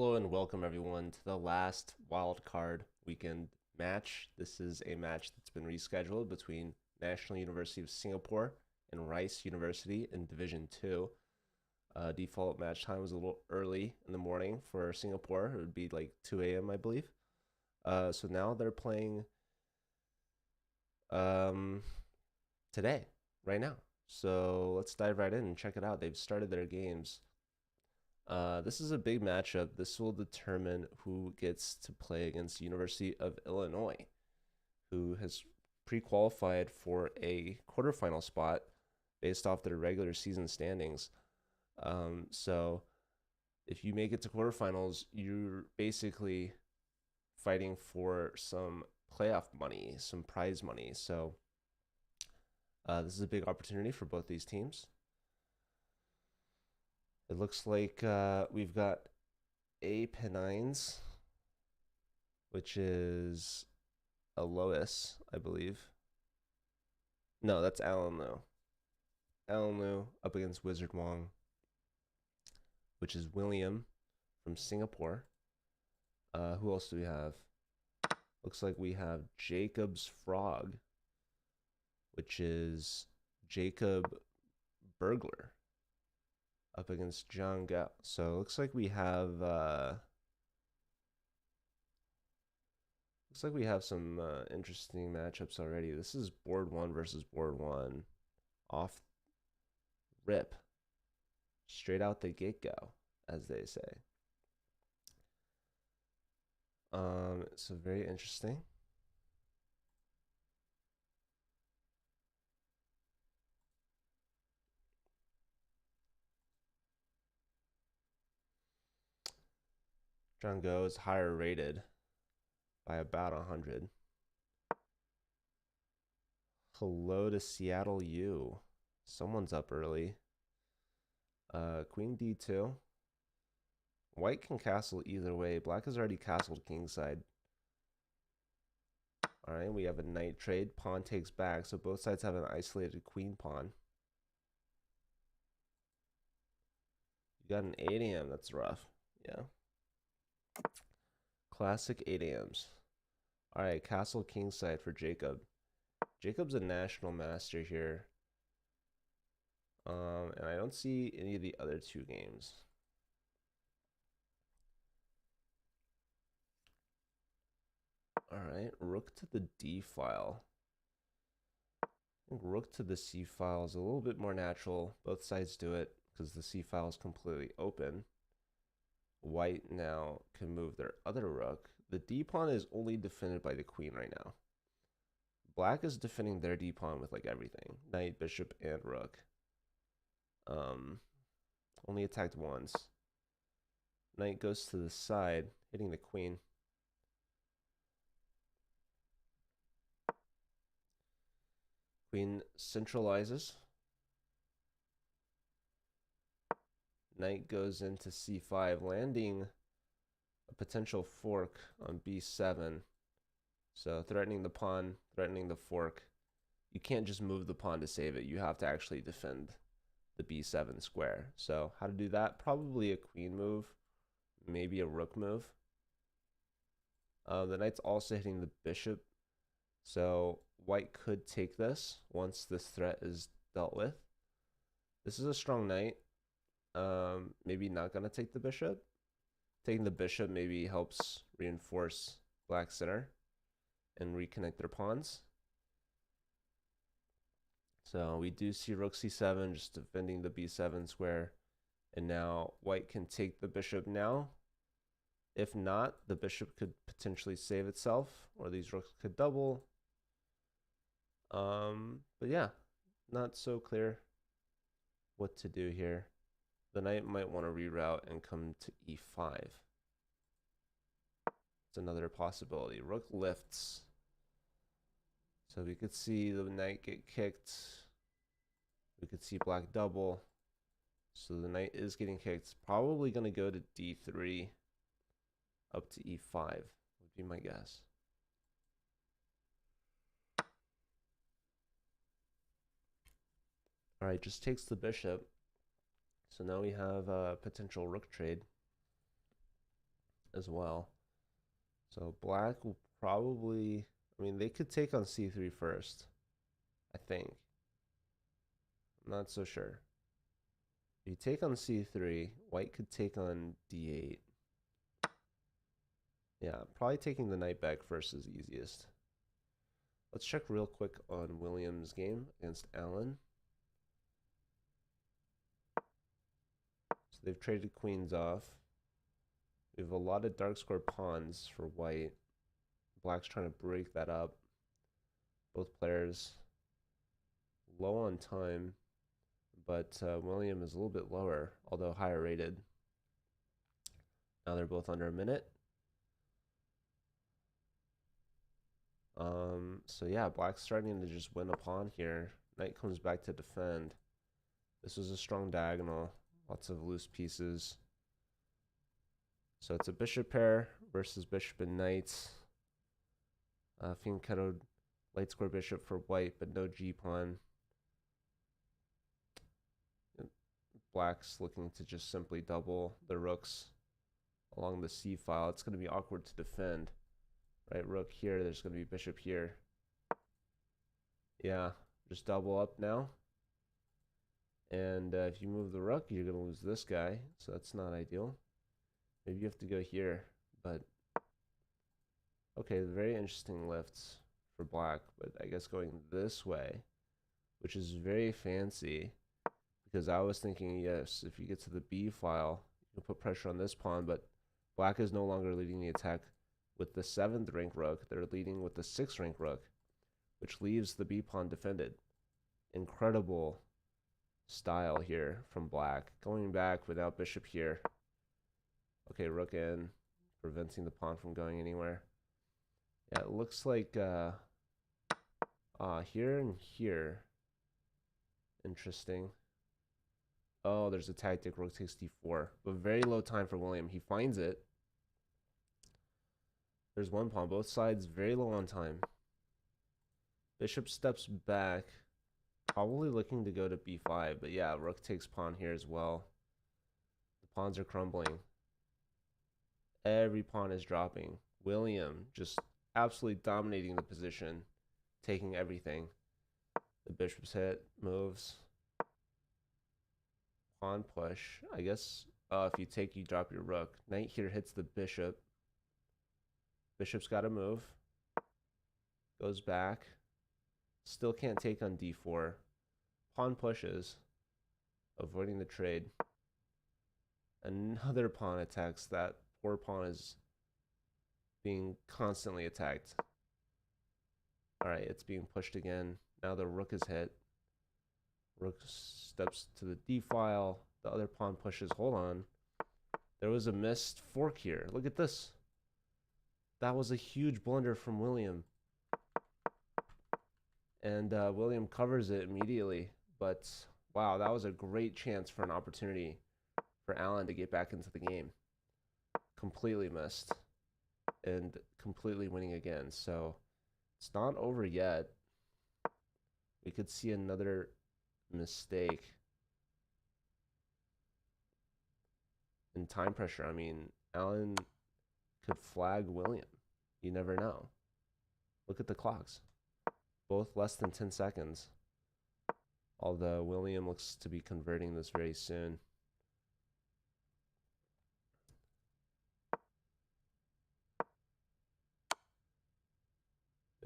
Hello and welcome everyone to the last Wildcard weekend match. This is a match that's been rescheduled between National University of Singapore and Rice University in Division 2. Default match time was a little early in the morning for Singapore. It would be like 2 a.m. I believe. So now they're playing um, today, right now. So let's dive right in and check it out. They've started their games. This is a big matchup. This will determine who gets to play against University of Illinois, who has pre-qualified for a quarterfinal spot based off their regular season standings. So if you make it to quarterfinals, you're basically fighting for some playoff money, some prize money. So this is a big opportunity for both these teams. It looks like we've got A Pennines, which is a Lois, I believe. No, that's Alan Liu. Alan Liu up against Wizard Wong, which is William from Singapore. Who else do we have? Looks like we have Jacob's Frog, which is Jacob Burglar up against John Gao. So it looks like we have some interesting matchups already. This is board one versus board one, off rip, straight out the get go, as they say. So very interesting. John Go is higher rated by about 100. Hello to Seattle U. Someone's up early. Queen D2. White can castle either way. Black has already castled kingside. Alright, we have a knight trade. Pawn takes back, so both sides have an isolated queen pawn. You got an 8 a.m. That's rough. Yeah. Classic 8 a.m.s. Alright, castle kingside for Jacob. Jacob's a national master here. And I don't see any of the other two games. Alright, rook to the D file. I think rook to the C file is a little bit more natural. Both sides do it because the C file is completely open. White now can move their other rook. The D pawn is only defended by the queen right now. Black is defending their D pawn with like everything. Knight, bishop, and rook. Only attacked once. Knight goes to the side, hitting the queen. Queen centralizes. Knight goes into c5, landing a potential fork on b7. So threatening the pawn, threatening the fork. You can't just move the pawn to save it. You have to actually defend the b7 square. So how to do that? Probably a queen move, maybe a rook move. The knight's also hitting the bishop. So white could take this once this threat is dealt with. This is a strong knight. Maybe not going to take the bishop. Taking the bishop maybe helps reinforce black center and reconnect their pawns. So we do see rook c7 just defending the b7 square. And now white can take the bishop now. If not, the bishop could potentially save itself, or these rooks could double. But yeah, not so clear what to do here. The knight might want to reroute and come to e5. It's another possibility. Rook lifts. So we could see the knight get kicked. We could see black double. So the knight is getting kicked. Probably going to go to d3 up to e5 would be my guess. All right, just takes the bishop. So now we have a potential rook trade. as well. So black will probably, I mean, they could take on c3 first, I think. I'm not so sure. If you take on c3, white could take on d8. Yeah, probably taking the knight back first is easiest. Let's check real quick on William's game against Allen. So they've traded queens off. We have a lot of dark square pawns for white. Black's trying to break that up. Both players low on time, but William is a little bit lower, although higher rated. Now they're both under a minute. So yeah, black's starting to just win a pawn here. Knight comes back to defend. This was a strong diagonal. Lots of loose pieces. So it's a bishop pair versus bishop and knight. Fianchetto light square bishop for white, but no g-pawn. Black's looking to just simply double the rooks along the c file. It's going to be awkward to defend. Right, rook here, there's going to be bishop here. Yeah, just double up now. And if you move the rook, you're going to lose this guy, so that's not ideal. Maybe you have to go here, but okay, very interesting lifts for black, but I guess going this way, which is very fancy, because I was thinking, yes, if you get to the b file, you'll put pressure on this pawn, but black is no longer leading the attack with the 7th rank rook. They're leading with the 6th rank rook, which leaves the b pawn defended. Incredible style here from black. Going back without bishop here. Okay, rook in, preventing the pawn from going anywhere. Yeah, it looks like here and here. Interesting. Oh, there's a tactic, rook takes d4. But very low time for William. He finds it. There's one pawn. Both sides very low on time. Bishop steps back. Probably looking to go to b5. But yeah, rook takes pawn here as well. The pawns are crumbling. Every pawn is dropping. William just absolutely dominating the position. Taking everything. The bishop's hit. Moves. Pawn push. I guess if you take, you drop your rook. Knight here hits the bishop. Bishop's got to move. Goes back. Still can't take on d4. Pawn pushes. Avoiding the trade. Another pawn attacks. That poor pawn is being constantly attacked. Alright, it's being pushed again. Now the rook is hit. Rook steps to the d file. The other pawn pushes. Hold on. There was a missed fork here. Look at this. That was a huge blunder from William. And William covers it immediately. But wow, that was a great chance for an opportunity for Allen to get back into the game. Completely missed. And completely winning again. So it's not over yet. We could see another mistake. And time pressure. I mean, Allen could flag William. You never know. Look at the clocks. Both less than 10 seconds. Although William looks to be converting this very soon.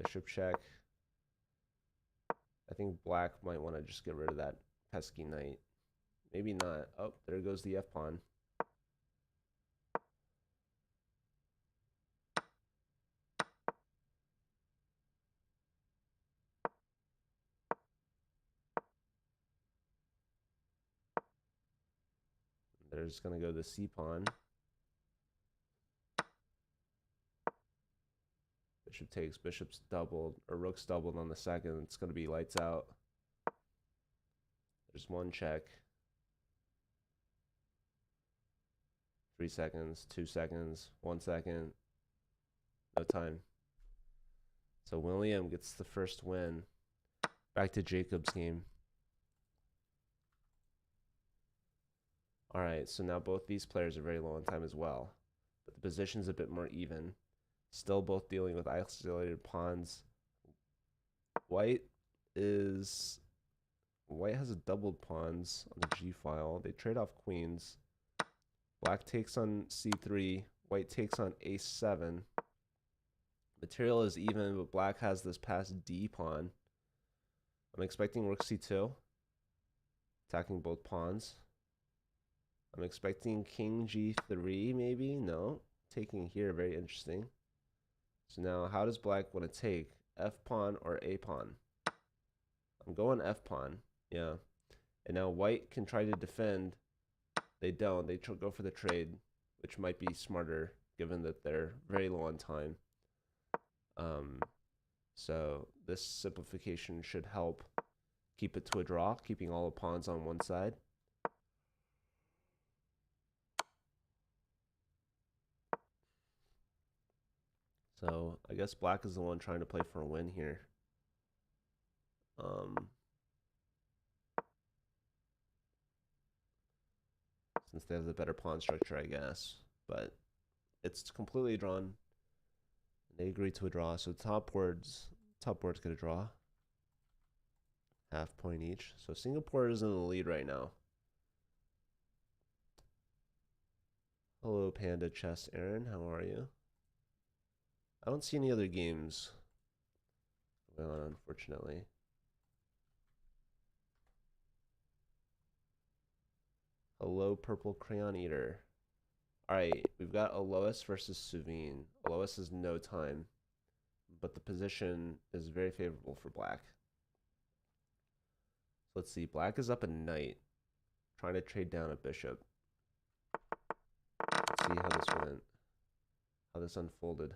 Bishop check. I think black might want to just get rid of that pesky knight. Maybe not. Oh, there goes the f-pawn. There's going to go the c-pawn. Bishop takes, bishop's doubled, or rook's doubled on the second. It's going to be lights out. There's one check. 3 seconds, 2 seconds, 1 second. No time. So William gets the first win. Back to Jacob's game. Alright, so now both these players are very low on time as well. But the position's a bit more even. Still both dealing with isolated pawns. White is... White has a doubled pawns on the G file. They trade off queens. Black takes on C3. White takes on A7. Material is even, but black has this passed D pawn. I'm expecting rook C2. Attacking both pawns. I'm expecting king G3 maybe. No. Taking here, very interesting. So now how does black want to take? F pawn or A pawn? I'm going F pawn. Yeah. And now white can try to defend. They don't. They go for the trade, which might be smarter given that they're very low on time. So this simplification should help keep it to a draw, keeping all the pawns on one side. So I guess black is the one trying to play for a win here. Since they have the better pawn structure, I guess. But it's completely drawn. They agreed to a draw, so top board's gonna draw. Half point each. So Singapore is in the lead right now. Hello, Panda Chess Aaron. How are you? I don't see any other games going on, unfortunately. Hello, Purple Crayon Eater. Alright, we've got Alois versus Suvine. Alois has no time, but the position is very favorable for black. So let's see. Black is up a knight, trying to trade down a bishop. Let's see how this went, how this unfolded.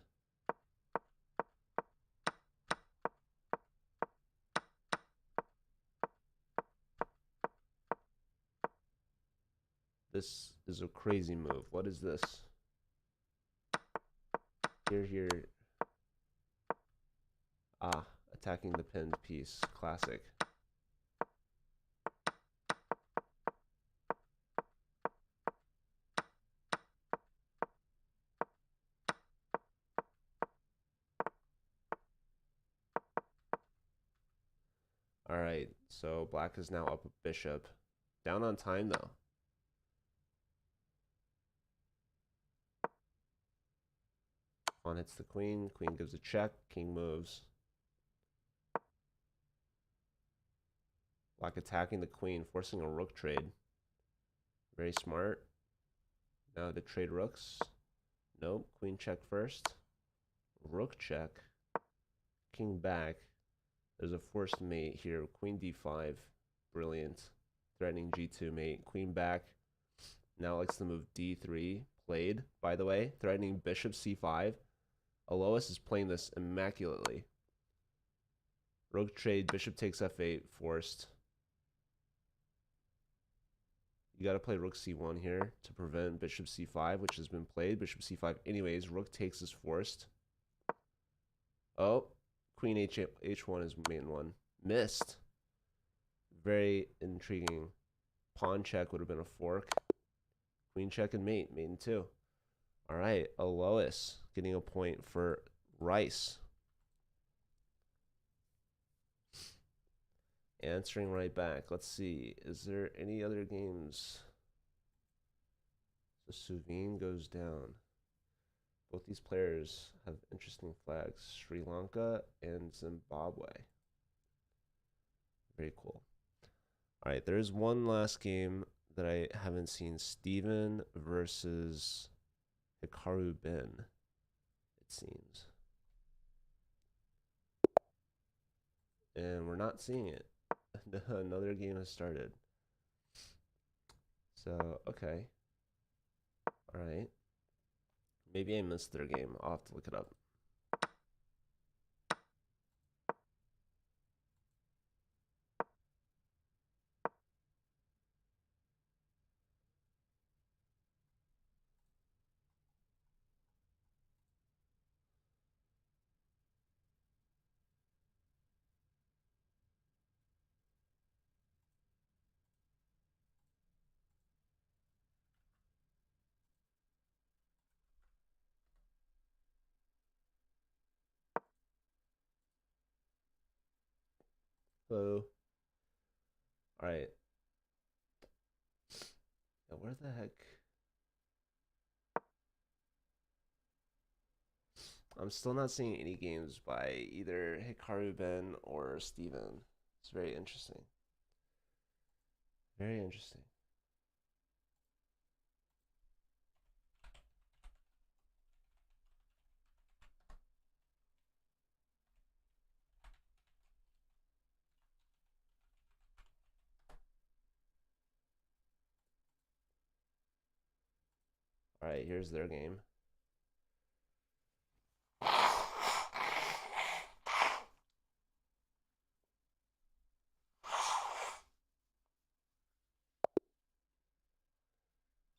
This is a crazy move. What is this? Here. Ah, attacking the pinned piece. Classic. Alright, so black is now up a bishop. Down on time, though. Pawn hits the queen. Queen gives a check. King moves. Black attacking the queen, forcing a rook trade. Very smart. Now to trade rooks. Nope. Queen check first. Rook check. King back. There's a forced mate here. Queen d5. Brilliant. Threatening g2 mate. Queen back. Now likes to move d3. Played, by the way. Threatening bishop c5. Alois is playing this immaculately. Rook trade. Bishop takes f8. Forced. You got to play rook c1 here to prevent bishop c5, which has been played. Bishop c5 anyways. Rook takes is forced. Oh, queen h1 is main one. Missed. Very intriguing. Pawn check would have been a fork. Queen check and mate. Mate in two. All right, Alois getting a point for Rice. Answering right back. Let's see. Is there any other games? So Suvine goes down. Both these players have interesting flags. Sri Lanka and Zimbabwe. Very cool. All right, there's one last game that I haven't seen. Steven versus Hikaru Ben, it seems. And we're not seeing it. Another game has started. So, okay. All right. Maybe I missed their game. I'll have to look it up. So, all right. Yeah, where the heck? I'm still not seeing any games by either Hikaru Ben or Steven. It's very interesting. Very interesting. All right, here's their game.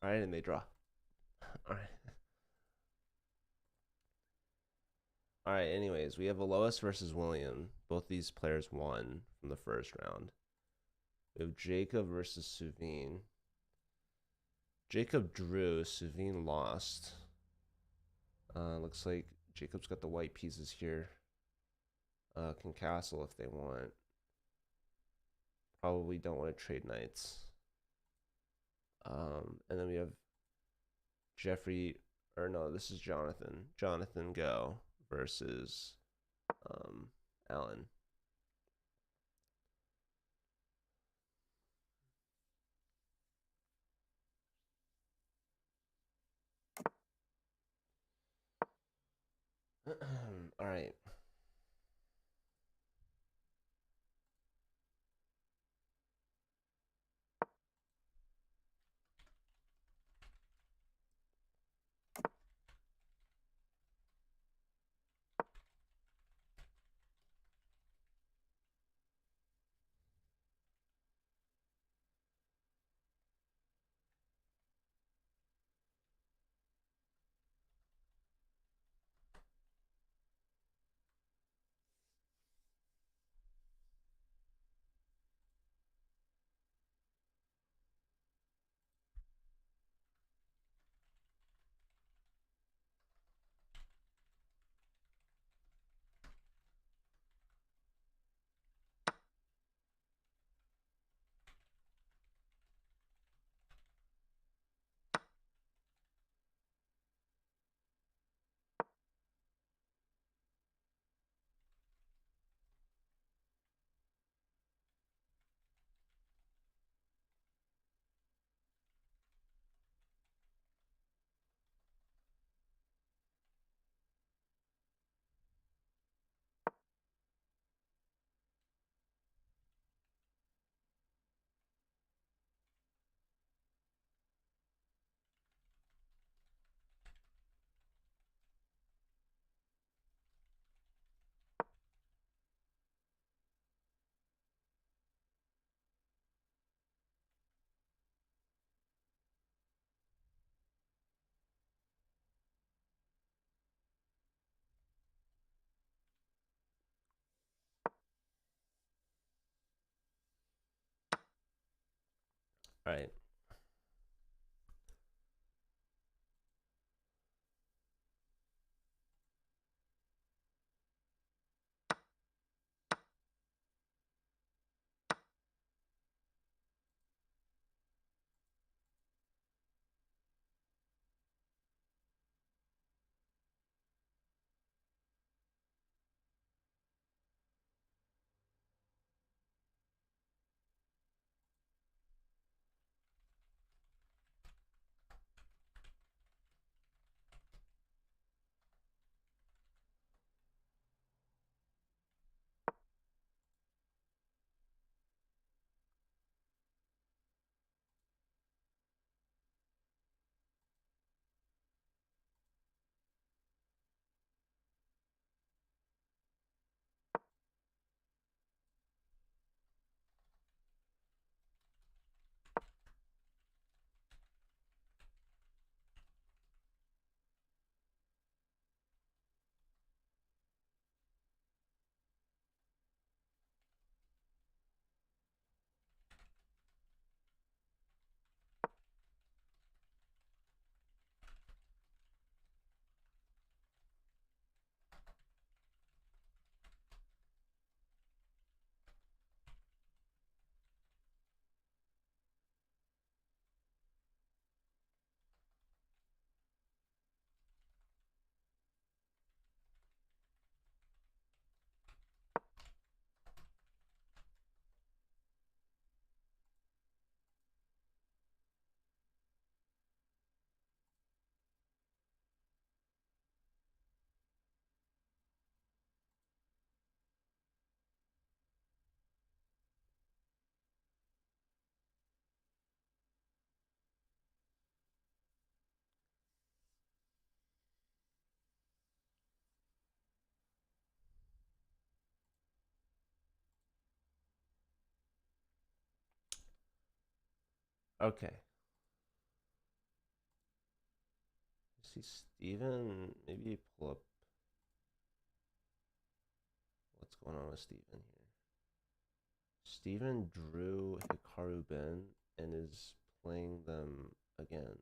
All right, and they draw. All right. All right, anyways, we have Alois versus William. Both these players won from the first round. We have Jacob versus Suveen. Jacob drew, Suveen lost. Looks like Jacob's got the white pieces here. Can castle if they want. Probably don't want to trade knights. And then we have Jeffrey, or no, this is Jonathan. Jonathan Go versus Alan. All right. All right. Okay. See Steven, maybe pull up what's going on with Steven here. Steven drew Hikaru Ben and is playing them again.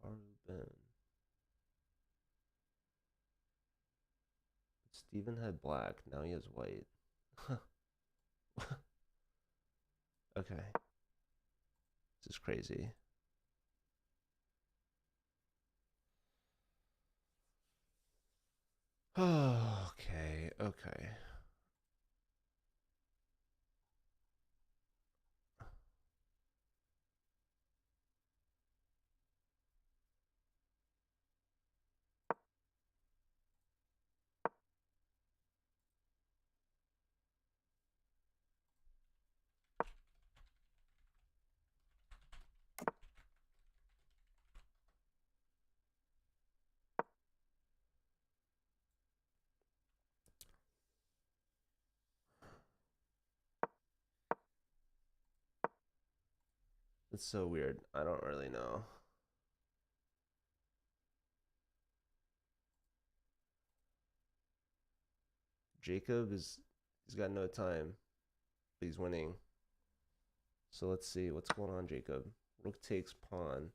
Hikaru Ben. Steven had black, now he has white. Okay. This is crazy. Okay, okay. It's so weird. I don't really know. Jacob he's got no time, but he's winning. So let's see what's going on, Jacob. Rook takes pawn.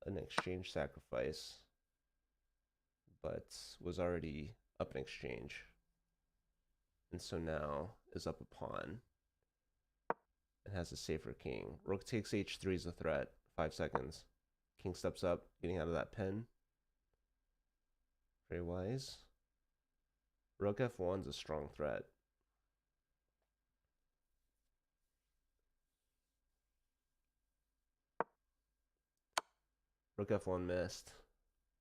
An exchange sacrifice, but was already up in exchange. And so now is up a pawn and has a safer king. Rook takes h3 is a threat. 5 seconds. King steps up, getting out of that pin. Very wise. Rook f1 is a strong threat. Rook f1 missed.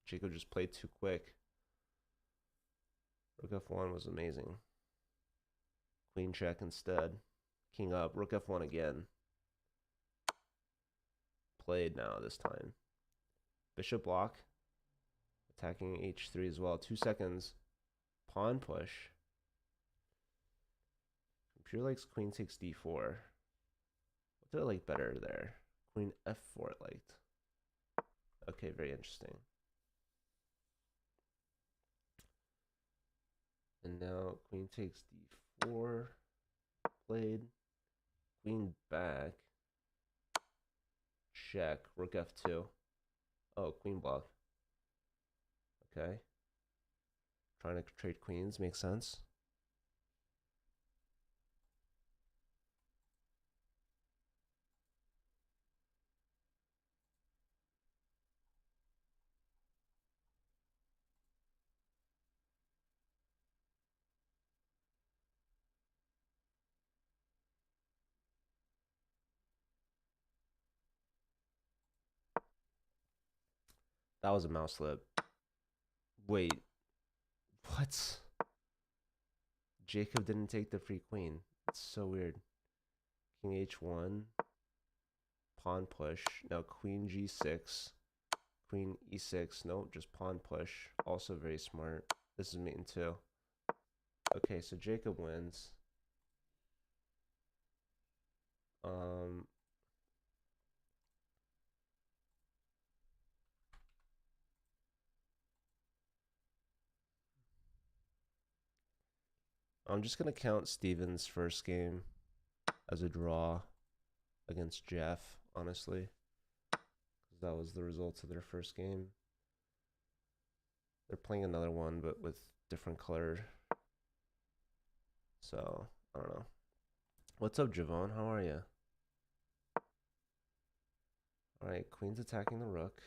Jacob just played too quick. Rook f1 was amazing. Queen check instead. King up. Rook f1 again. Played now this time. Bishop block. Attacking h3 as well. 2 seconds. Pawn push. Computer likes queen takes d4. What did I like better there? Queen f4 it liked. Okay, very interesting. And now queen takes d4. Played. Queen back. Check. Rook f2. Oh, queen block. Okay. Trying to trade queens makes sense. That was a mouse slip. Wait. What? Jacob didn't take the free queen. It's so weird. King h1. Pawn push. Now queen g6. Queen e6. Nope, just pawn push. Also very smart. This is mate too. Okay, so Jacob wins. I'm just gonna count Steven's first game as a draw against Jeff, honestly, because that was the results of their first game. They're playing another one, but with different color. So I don't know. What's up, Javon? How are you? All right, queen's attacking the rook.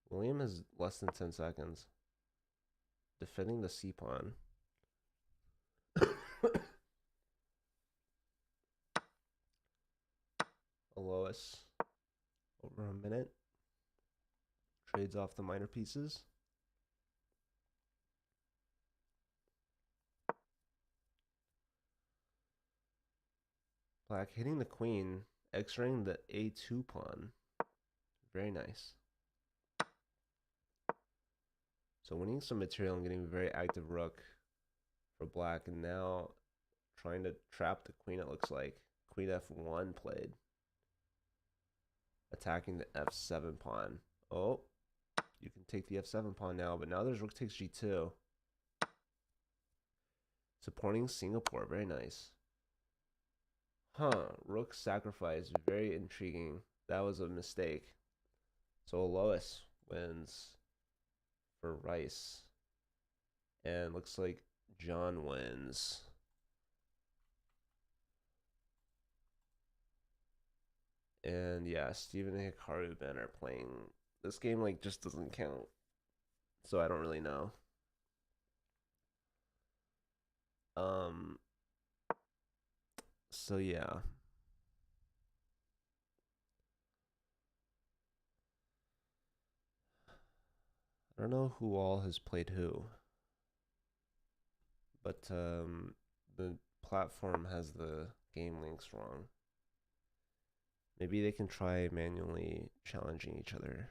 William has less than 10 seconds. Defending the c pawn. Alois, over a minute. Trades off the minor pieces. Black hitting the queen, X-raying the a2 pawn. Very nice. So winning some material and getting a very active rook for black, and now trying to trap the queen. It looks like queen f1 played, attacking the f7 pawn. Oh, you can take the f7 pawn now, but now there's rook takes g2. Supporting Singapore, very nice. Huh, rook sacrifice, very intriguing. That was a mistake. So Lois wins for Rice. And looks like John wins. And yeah, Steven and Hikaru Ben are playing. This game like just doesn't count. So I don't really know. Um so yeah. I don't know who all has played who, but the platform has the game links wrong. Maybe they can try manually challenging each other.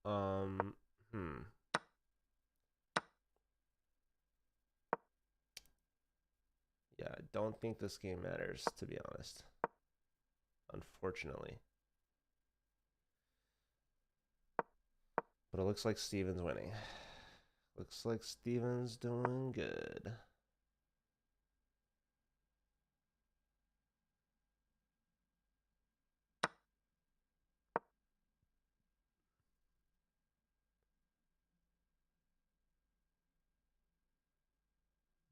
Um, hmm. don't think this game matters, to be honest. Unfortunately. But it looks like Steven's winning. Looks like Steven's doing good.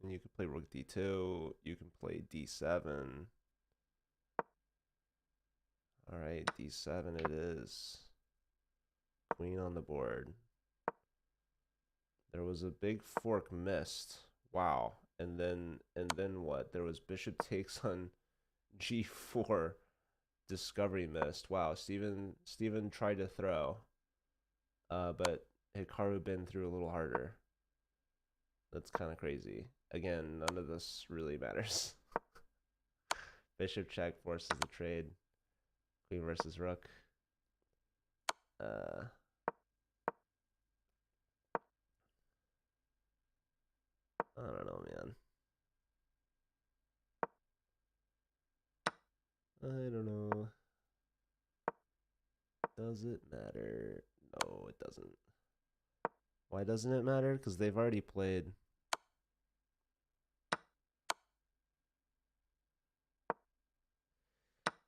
And you can play rook d2. You can play d7. All right, d7 it is. Queen on the board. There was a big fork missed. Wow. And then what? There was bishop takes on g4. Discovery missed. Wow. Steven tried to throw. But Hikaru been through a little harder. That's kind of crazy. Again, none of this really matters. Bishop check forces the trade. Queen versus rook. I don't know, man. I don't know. Does it matter? No, it doesn't. Why doesn't it matter? Because they've already played.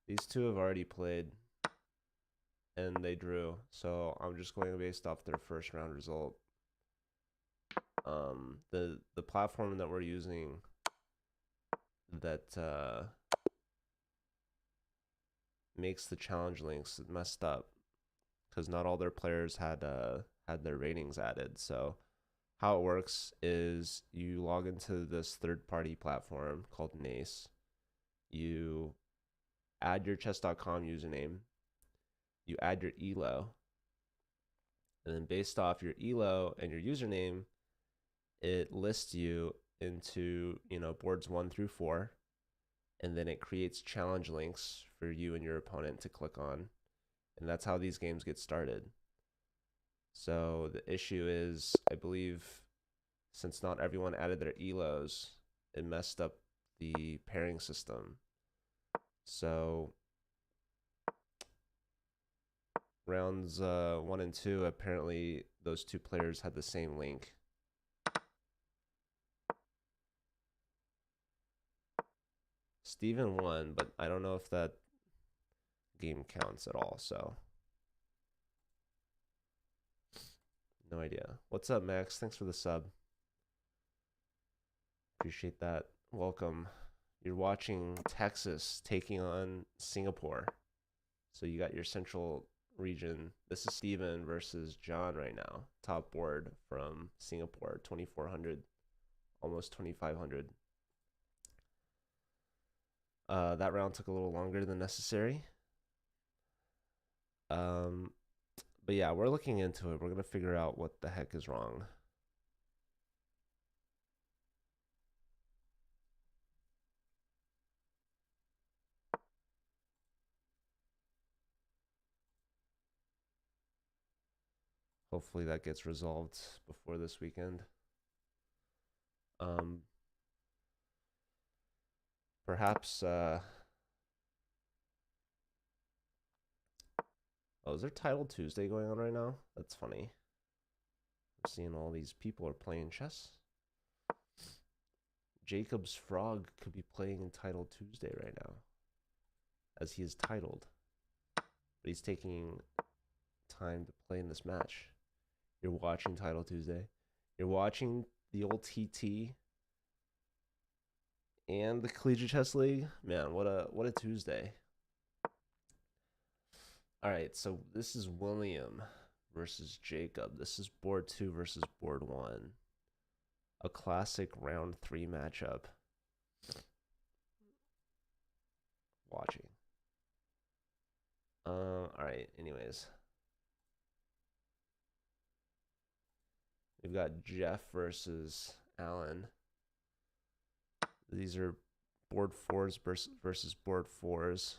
These two have already played. And they drew. So I'm just going based off their first round result. The platform that we're using that makes the challenge links messed up because not all their players had their ratings added. So how it works is you log into this third-party platform called Nace. You add your chess.com username. You add your elo. And then based off your elo and your username, it lists you into, boards 1 through 4. And then it creates challenge links for you and your opponent to click on. And that's how these games get started. So the issue is, I believe, since not everyone added their elos, it messed up the pairing system. So rounds 1 and 2, apparently those two players had the same link. Steven won, but I don't know if that game counts at all, so no idea. What's up, Max? Thanks for the sub. Appreciate that. Welcome. You're watching Texas taking on Singapore. So you got your central region. This is Steven versus John right now. Top board from Singapore, 2,400, almost 2,500. That round took a little longer than necessary. But yeah, we're looking into it. We're going to figure out what the heck is wrong. Hopefully that gets resolved before this weekend. Perhaps oh, is there Title Tuesday going on right now? That's funny. I'm seeing all these people are playing chess. Jacob's Frog could be playing in Title Tuesday right now, as he is titled. But he's taking time to play in this match. You're watching Title Tuesday. You're watching the old TT and the Collegiate Chess League. Man, what a Tuesday. All right, so this is William versus Jacob. This is board 2 versus board 1. A classic round 3 matchup. Watching. All right, anyways. We've got Jeff versus Alan. These are board 4s versus board 4s.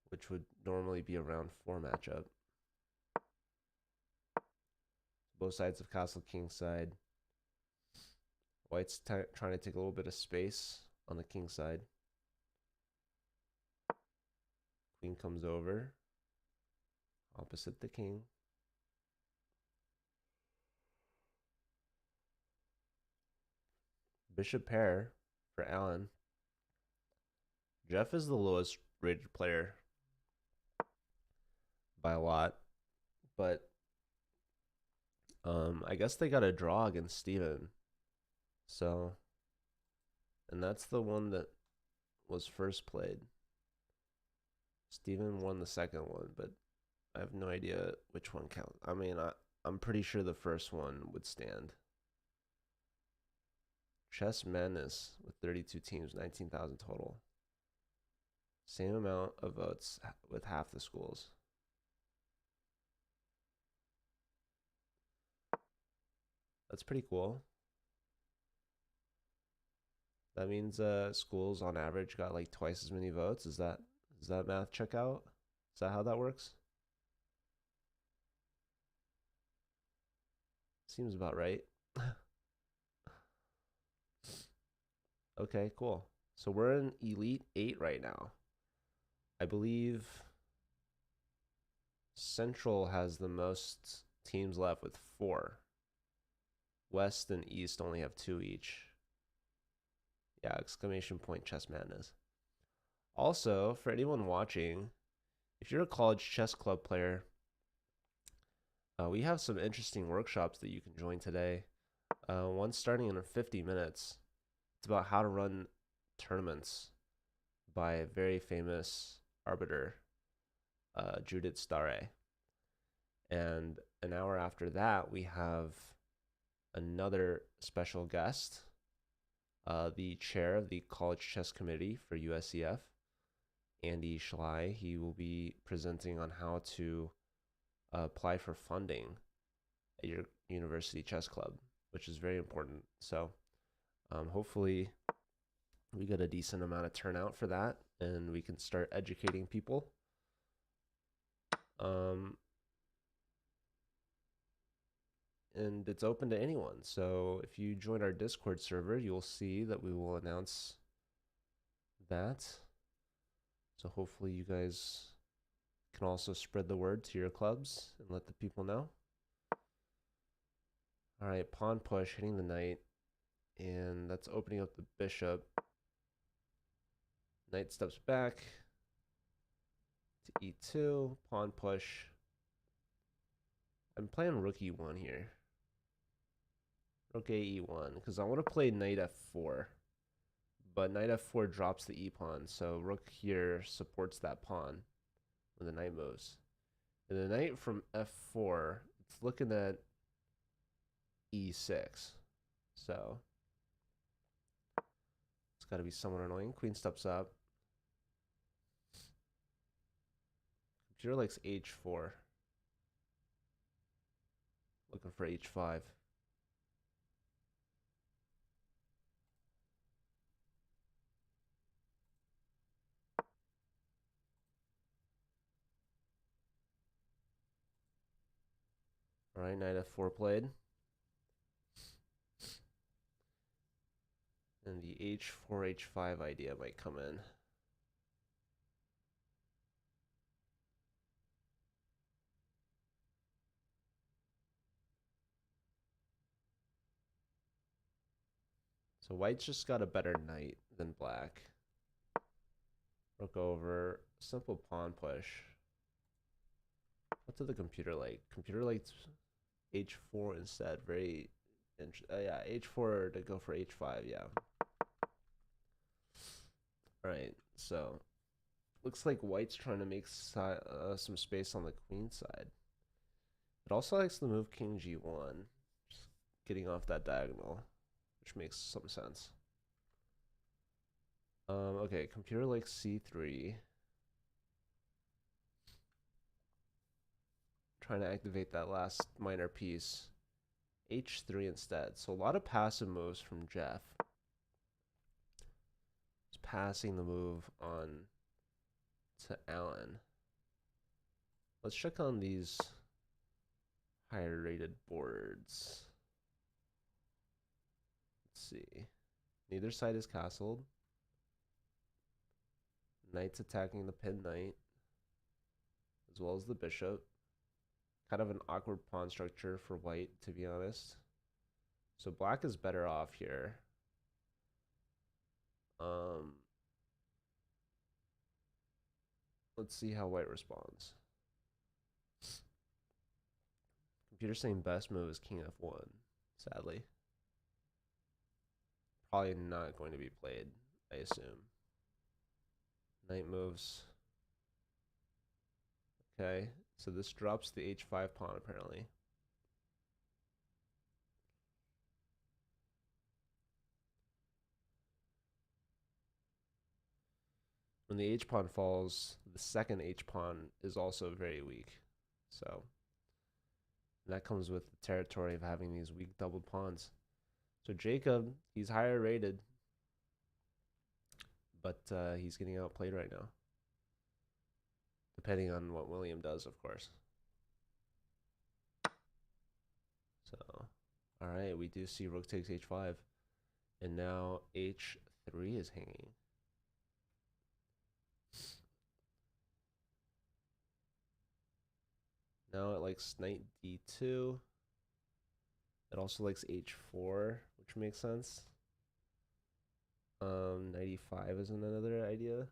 Which would normally be a round 4 matchup. Both sides of castle king side. White's trying to take a little bit of space on the king side. Queen comes over. Opposite the king. Bishop pair for Allen. Jeff is the lowest rated player by a lot, but I guess they got a draw against Steven. So, and that's the one that was first played. Steven won the second one, but I have no idea which one counts. I mean, I'm pretty sure the first one would stand. Chess Madness with 32 teams, 19,000 total. Same amount of votes with half the schools. That's pretty cool. That means schools on average got like twice as many votes. Does that math check out? Is that how that works? Seems about right. Okay, cool. So we're in Elite 8 right now. I believe Central has the most teams left with 4. West and East only have 2 each. Yeah, exclamation point Chess Madness. Also, for anyone watching, if you're a college chess club player, we have some interesting workshops that you can join today. One starting in 50 minutes. It's about how to run tournaments by a very famous arbiter, Judith Stare. And an hour after that, we have another special guest, the chair of the College Chess Committee for USCF, Andy Schley. He will be presenting on how to apply for funding at your university chess club, which is very important. So hopefully we get a decent amount of turnout for that and we can start educating people. And it's open to anyone. So if you join our Discord server, you'll see that we will announce that. So hopefully you guys can also spread the word to your clubs and let the people know. All right, pawn push, hitting the knight. And that's opening up the bishop. Knight steps back to e2, pawn push. I'm playing rook e1 here. Rook a e1, because I want to play knight f4. But knight f4 drops the e-pawn, so rook here supports that pawn when the knight moves. And the knight from f4, it's looking at e6. So it's got to be somewhat annoying. Queen steps up. Computer likes h4. Looking for h5. All right, knight f4 played. And the h4, h5 idea might come in. So white's just got a better knight than black. Rook over, simple pawn push. What did the computer like? Computer liked h4 instead. Very yeah, h4 to go for h5, yeah. Alright, so looks like white's trying to make some space on the queen side. It also likes the move king g1, just getting off that diagonal, which makes some sense. Okay, computer likes c3. Trying to activate that last minor piece. h3 instead. So a lot of passive moves from Jeff. He's passing the move on to Allen. Let's check on these higher rated boards. Let's see. Neither side is castled. Knight's attacking the pin knight, as well as the bishop. Kind of an awkward pawn structure for white, to be honest. So black is better off here. Let's see how white responds. Computer saying best move is king f1, sadly. Probably not going to be played, I assume. Knight moves. Okay, so this drops the h5 pawn apparently. When the h pawn falls, the second h pawn is also very weak. So that comes with the territory of having these weak doubled pawns. So Jacob, he's higher rated, but he's getting outplayed right now. Depending on what William does, of course. So, all right, we do see rook takes h5. And now h3 is hanging. Now it likes knight d2. It also likes h4, which makes sense. Knight e5 is another idea,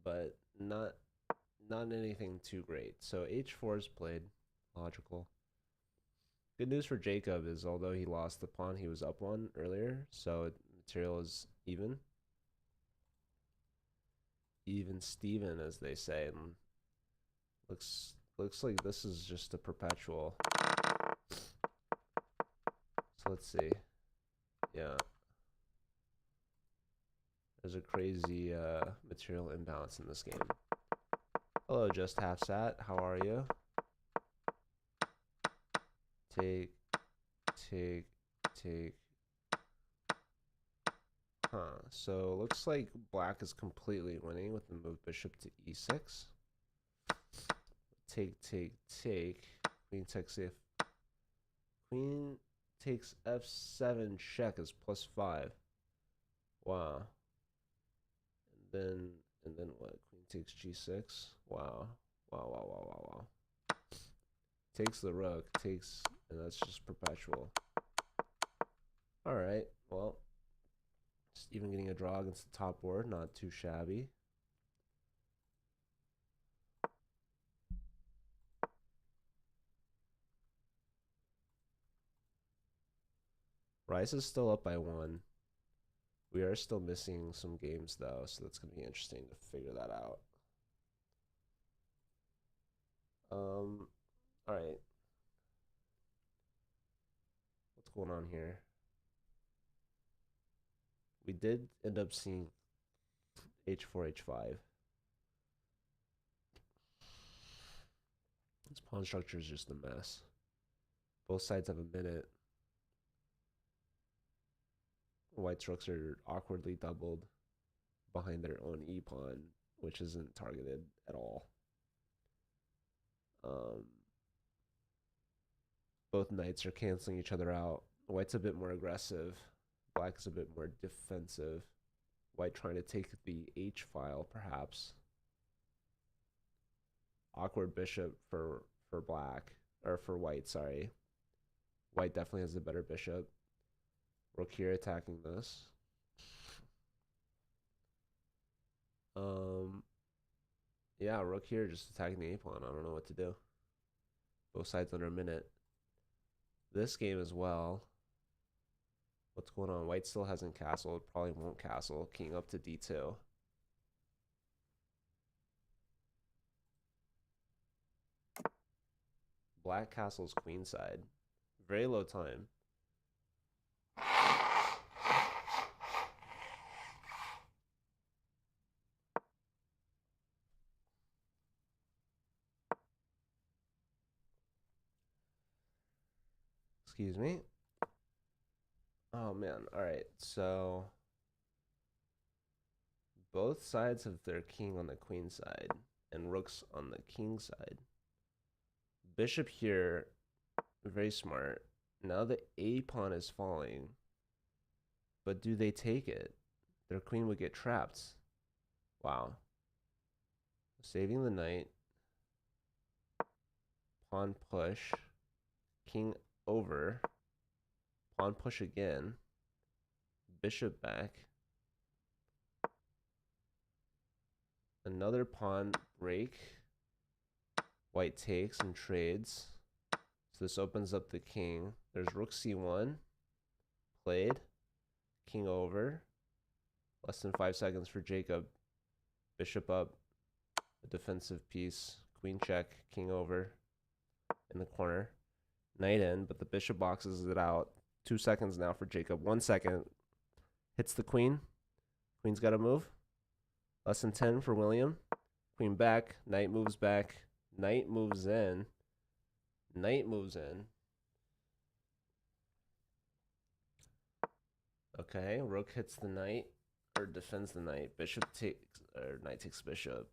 but not anything too great. So h4 is played, logical. Good news for Jacob is although he lost the pawn, he was up one earlier, so material is even. Even Steven, as they say, and looks like this is just a perpetual. So let's see. Yeah. There's a crazy material imbalance in this game. Hello, just half sat. How are you? Take. Huh. So looks like black is completely winning with the move bishop to e6. Take. Queen takes f. Queen takes f7 check is +5. Wow. And then what? Queen takes g6. Wow. Takes the rook, and that's just perpetual. All right. Well, just even getting a draw against the top board, not too shabby. Rice is still up by 1. We are still missing some games though, so that's gonna be interesting to figure that out. All right. What's going on here? We did end up seeing h4, h5. This pawn structure is just a mess. Both sides have a minute. White's rooks are awkwardly doubled behind their own e-pawn, which isn't targeted at all. Both knights are canceling each other out. White's a bit more aggressive. Black is a bit more defensive. White trying to take the h file, perhaps. Awkward bishop for black, or for white, sorry. White definitely has the better bishop. Rook here attacking this. Yeah, rook here just attacking the a-pawn. I don't know what to do. Both sides under a minute. This game as well. What's going on? White still hasn't castled. Probably won't castle. King up to d2. Black castles queenside. Very low time. Excuse me. Oh man. All right. So both sides have their king on the queen side and rooks on the king side. Bishop here, very smart. Now the A pawn is falling. But do they take it? Their queen would get trapped. Wow. Saving the knight. Pawn push. King over. Pawn push again. Bishop back. Another pawn break. White takes and trades. So this opens up the king. There's rook c1. Played. King over. Less than 5 seconds for Jacob. Bishop up. A defensive piece. Queen check. King over. In the corner. Knight in, but the bishop boxes it out. 2 seconds now for Jacob. 1 second. Hits the queen. Queen's got to move. Less than 10 for William. Queen back. Knight moves back. Knight moves in. Knight moves in. Okay, rook hits the knight. Or defends the knight. Bishop takes, or knight takes bishop.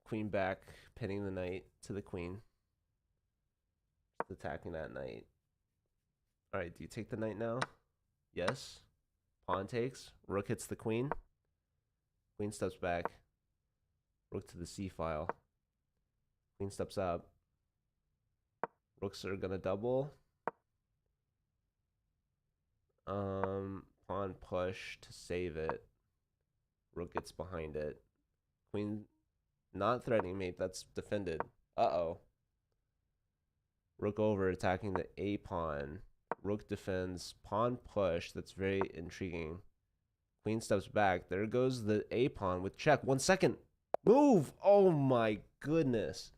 Queen back, pinning the knight to the queen. Attacking that knight. Alright, do you take the knight now? Yes. Pawn takes. Rook hits the queen. Queen steps back. Rook to the c file. Queen steps up. Rooks are gonna double. Pawn push to save it. Rook gets behind it. Queen not threatening mate. That's defended. Uh-oh. Rook over attacking the a pawn. Rook defends. Pawn push. That's very intriguing. Queen steps back. There goes the a pawn with check. 1 second. Move. Oh my goodness.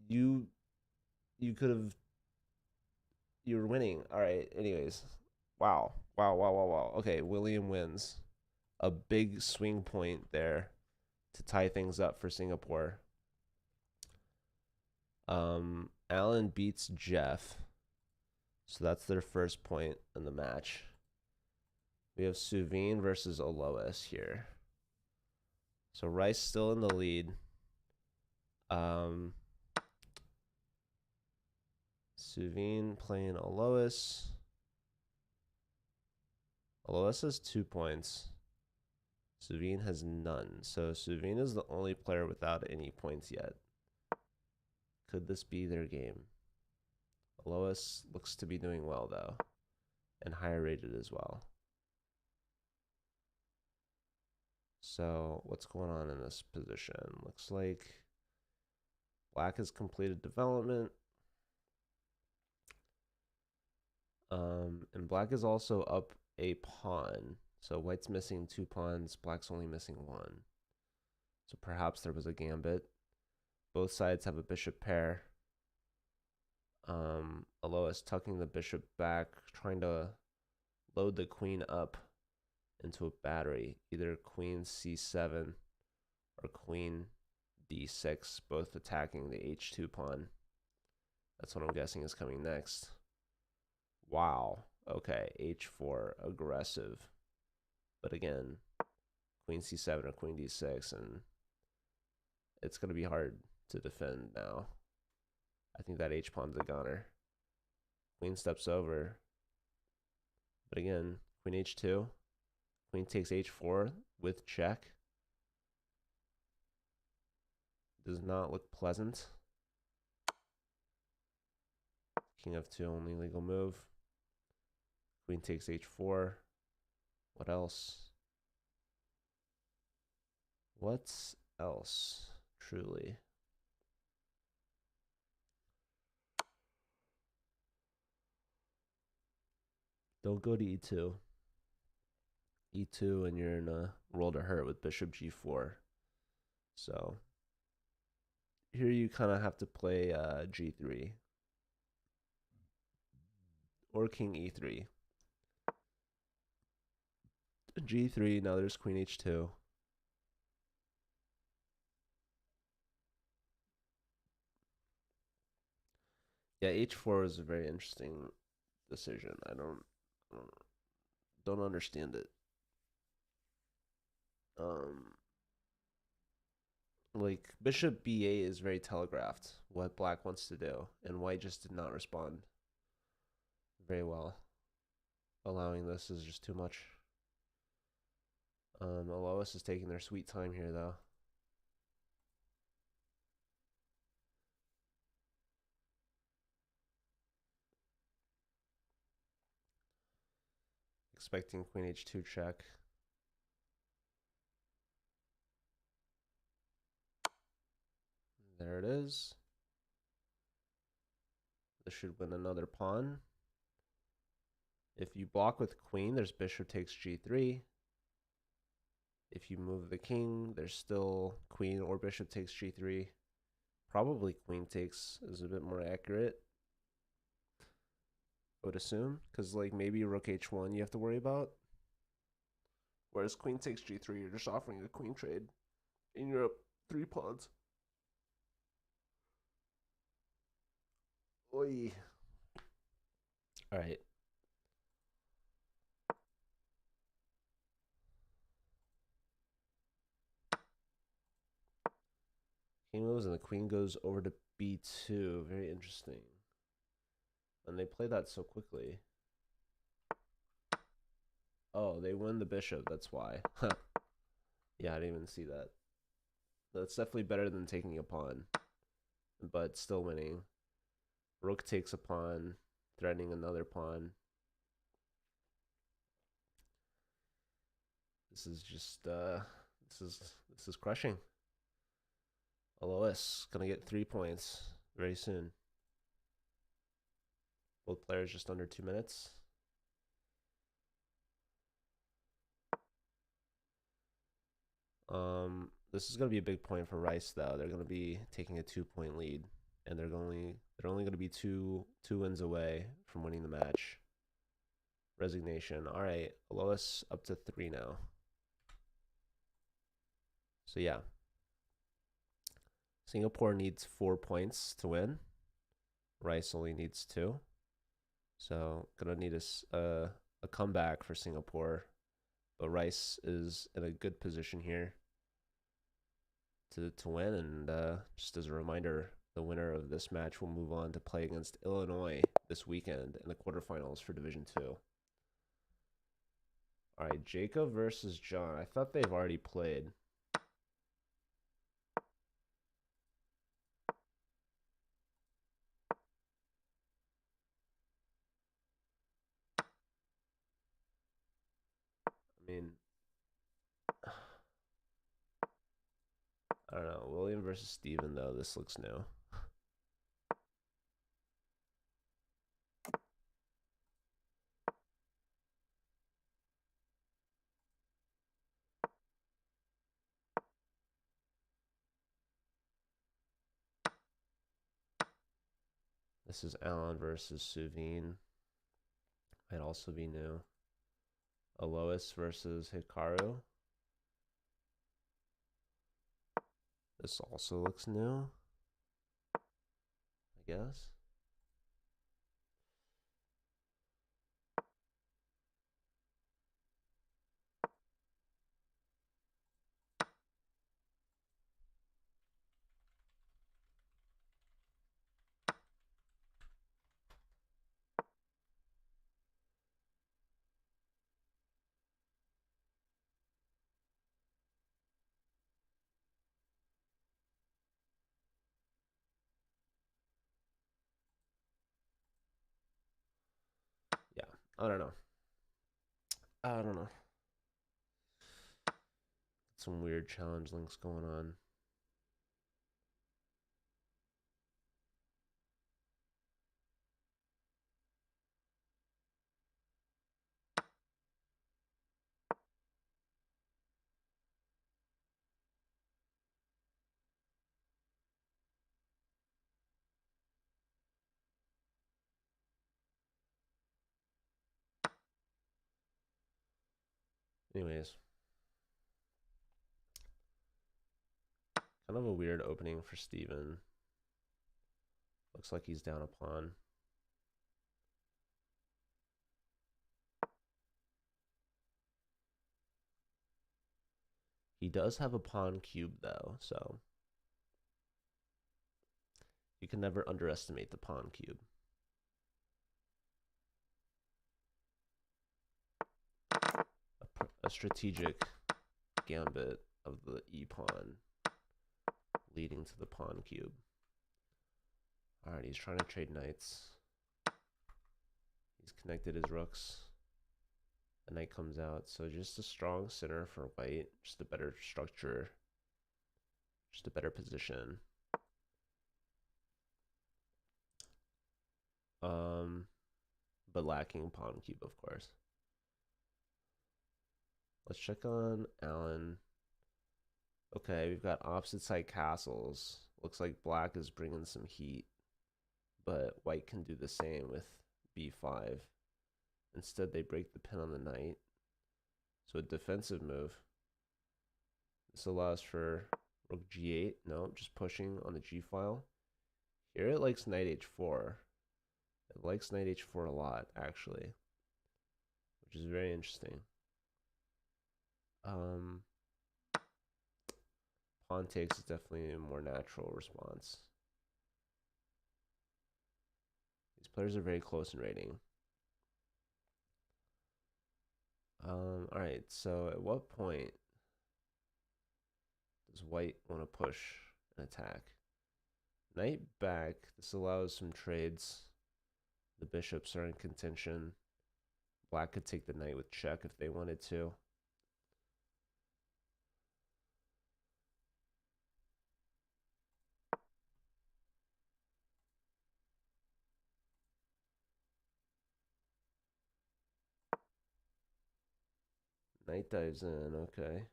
You could have. You're winning. All right. Anyways. Wow. Wow. Okay. William wins. A big swing point there to tie things up for Singapore. Alan beats Jeff. So that's their first point in the match. We have Suveen versus Alois here. So Rice still in the lead. Suveen playing Alois. Alois has 2 points. Suveen has none. So Suveen is the only player without any points yet. Could this be their game? Alois looks to be doing well, though. And higher rated as well. So what's going on in this position? Looks like Black has completed development. And Black is also up a pawn. So White's missing 2 pawns. Black's only missing 1. So perhaps there was a gambit. Both sides have a bishop pair. Alois tucking the bishop back, trying to load the queen up into a battery. Either queen c7 or queen d6, both attacking the h2 pawn. That's what I'm guessing is coming next. Wow. Okay, h4, aggressive. But again, queen c7 or queen d6, and it's going to be hard to defend now. I think that h-pawn's a goner. Queen steps over. But again, queen h2. Queen takes h4 with check. Does not look pleasant. King f2, only legal move. Queen takes h4. What else? What else, truly? Don't go to e2. e2 and you're in a world of hurt with bishop g4. So here you kind of have to play g3 or king e3. g3, now there's queen h2. Yeah, h4 is a very interesting decision. I don't understand it. Like bishop b8 is very telegraphed what black wants to do, and white just did not respond very well. Allowing this is just too much. Alois is taking their sweet time here, though. Expecting queen h2 check. There it is. This should win another pawn. If you block with queen, there's bishop takes g3. If you move the king, there's still queen or bishop takes g3. Probably queen takes is a bit more accurate, I would assume, because like maybe rook h1 you have to worry about. Whereas queen takes g3, you're just offering a queen trade, and you're up 3 pawns. Oi. All right. King moves and the queen goes over to b2. Very interesting. And they play that so quickly. Oh, they win the bishop. That's why. Yeah, I didn't even see that. That's definitely better than taking a pawn, but still winning. Rook takes a pawn, threatening another pawn. This is just this is crushing. Alois gonna get 3 points very soon. Both players just under 2 minutes. This is gonna be a big point for Rice though. They're gonna be taking a 2-point lead, and they're only gonna be two wins away from winning the match. Resignation. All right, Alois up to 3 now. So yeah, Singapore needs 4 points to win. Rice only needs 2. So gonna need a comeback for Singapore, but Rice is in a good position here to win. And just as a reminder, the winner of this match will move on to play against Illinois this weekend in the quarterfinals for Division 2. All right, Jacob versus John. I thought they've already played. I mean, I don't know. William versus Steven, though. This looks new. This is Alan versus Suveen. Might also be new. Alois versus Hikaru. This also looks new, I guess. Yeah, I don't know. I don't know. Some weird challenge links going on. Anyways, kind of a weird opening for Steven. Looks like he's down a pawn. He does have a pawn cube though, so You can never underestimate the pawn cube. A strategic gambit of the e-pawn leading to the pawn cube. Alright, he's trying to trade knights. He's connected his rooks. A knight comes out, so just a strong center for white, just a better structure, just a better position. But lacking pawn cube, of course. Let's check on Alan. Okay, we've got opposite side castles. Looks like black is bringing some heat, but white can do the same with b5. Instead, they break the pin on the knight. So a defensive move. This allows for rook g8. No, just pushing on the g file. Here it likes knight h4. It likes knight h4 a lot, actually, which is very interesting. Pawn takes is definitely a more natural response. These players are very close in rating. Alright, so at what point does white want to push an attack? Knight back. This allows some trades. The bishops are in contention. Black could take the knight with check if they wanted to. Knight dives in, okay.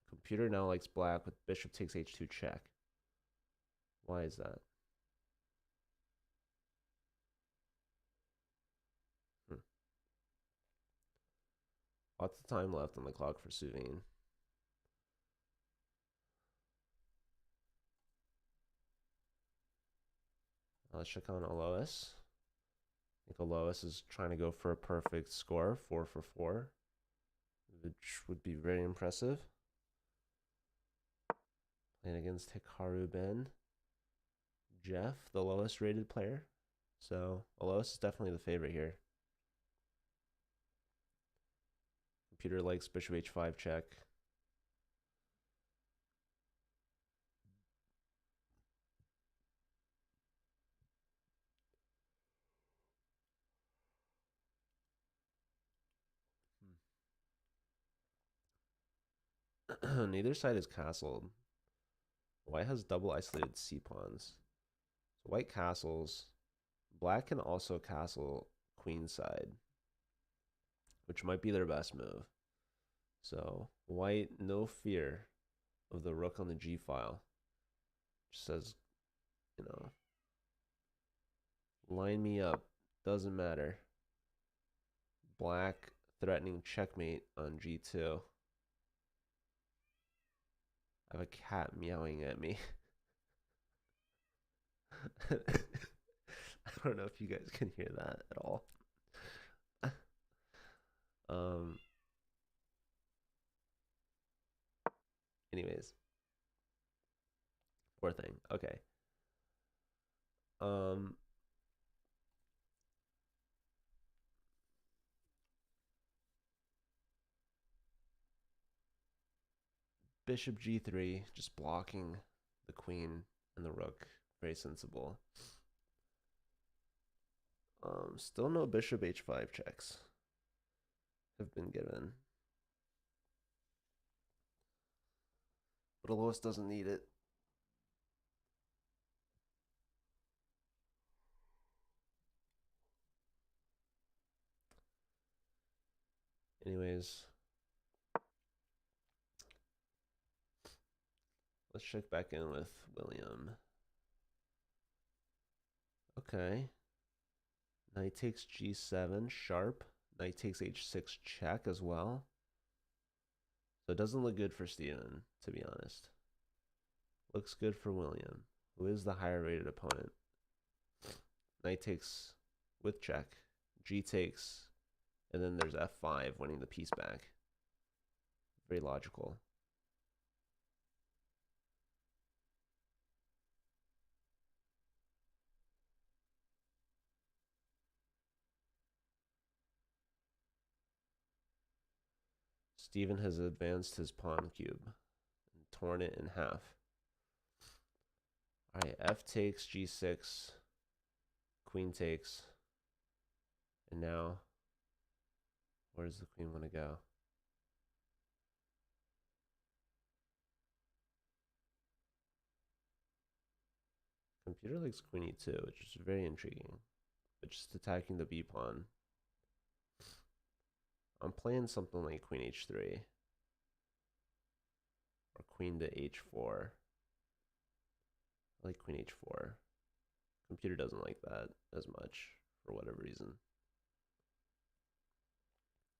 Computer now likes black with bishop takes h2 check. Why is that? Lots of time left on the clock for Suveen. Let's check on Alois. I think Alois is trying to go for a perfect score, 4 for 4, which would be very impressive. Playing against Hikaru Ben. Jeff, the lowest rated player. So Alois is definitely the favorite here. Computer likes bishop h5 check. Neither side is castled. White has double isolated c pawns. So white castles. Black can also castle queen side, which might be their best move. So white, no fear of the rook on the g file. Just says, you know, line me up, doesn't matter. Black threatening checkmate on g2. I have a cat meowing at me. I don't know if you guys can hear that at all. Anyways, poor thing. Okay. Bishop g3, just blocking the queen and the rook. Very sensible. Still no bishop h5 checks have been given. But Alois doesn't need it. Anyways, let's check back in with William. Okay. Knight takes g7, sharp. Knight takes h6 check as well. So it doesn't look good for Steven, to be honest. Looks good for William, who is the higher rated opponent. Knight takes with check. G takes. And then there's f5, winning the piece back. Very logical. Steven has advanced his pawn cube and torn it in half. Alright, f takes, g6, queen takes. And now, where does the queen want to go? Computer likes queen e2, which is very intriguing. But just attacking the b pawn. I'm playing something like queen h3. Or queen to h4. I like queen h4. Computer doesn't like that as much, for whatever reason.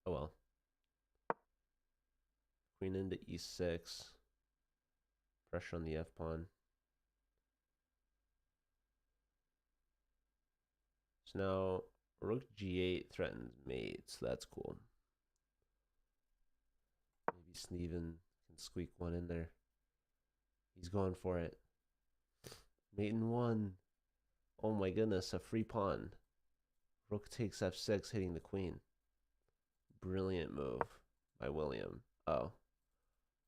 Oh well. Queen into e6. Pressure on the f pawn. So now rook g8 threatens mate, so that's cool. Maybe Sneven can squeak one in there. He's going for it. Mate in one. Oh my goodness, a free pawn. Rook takes f6, hitting the queen. Brilliant move by William. Oh.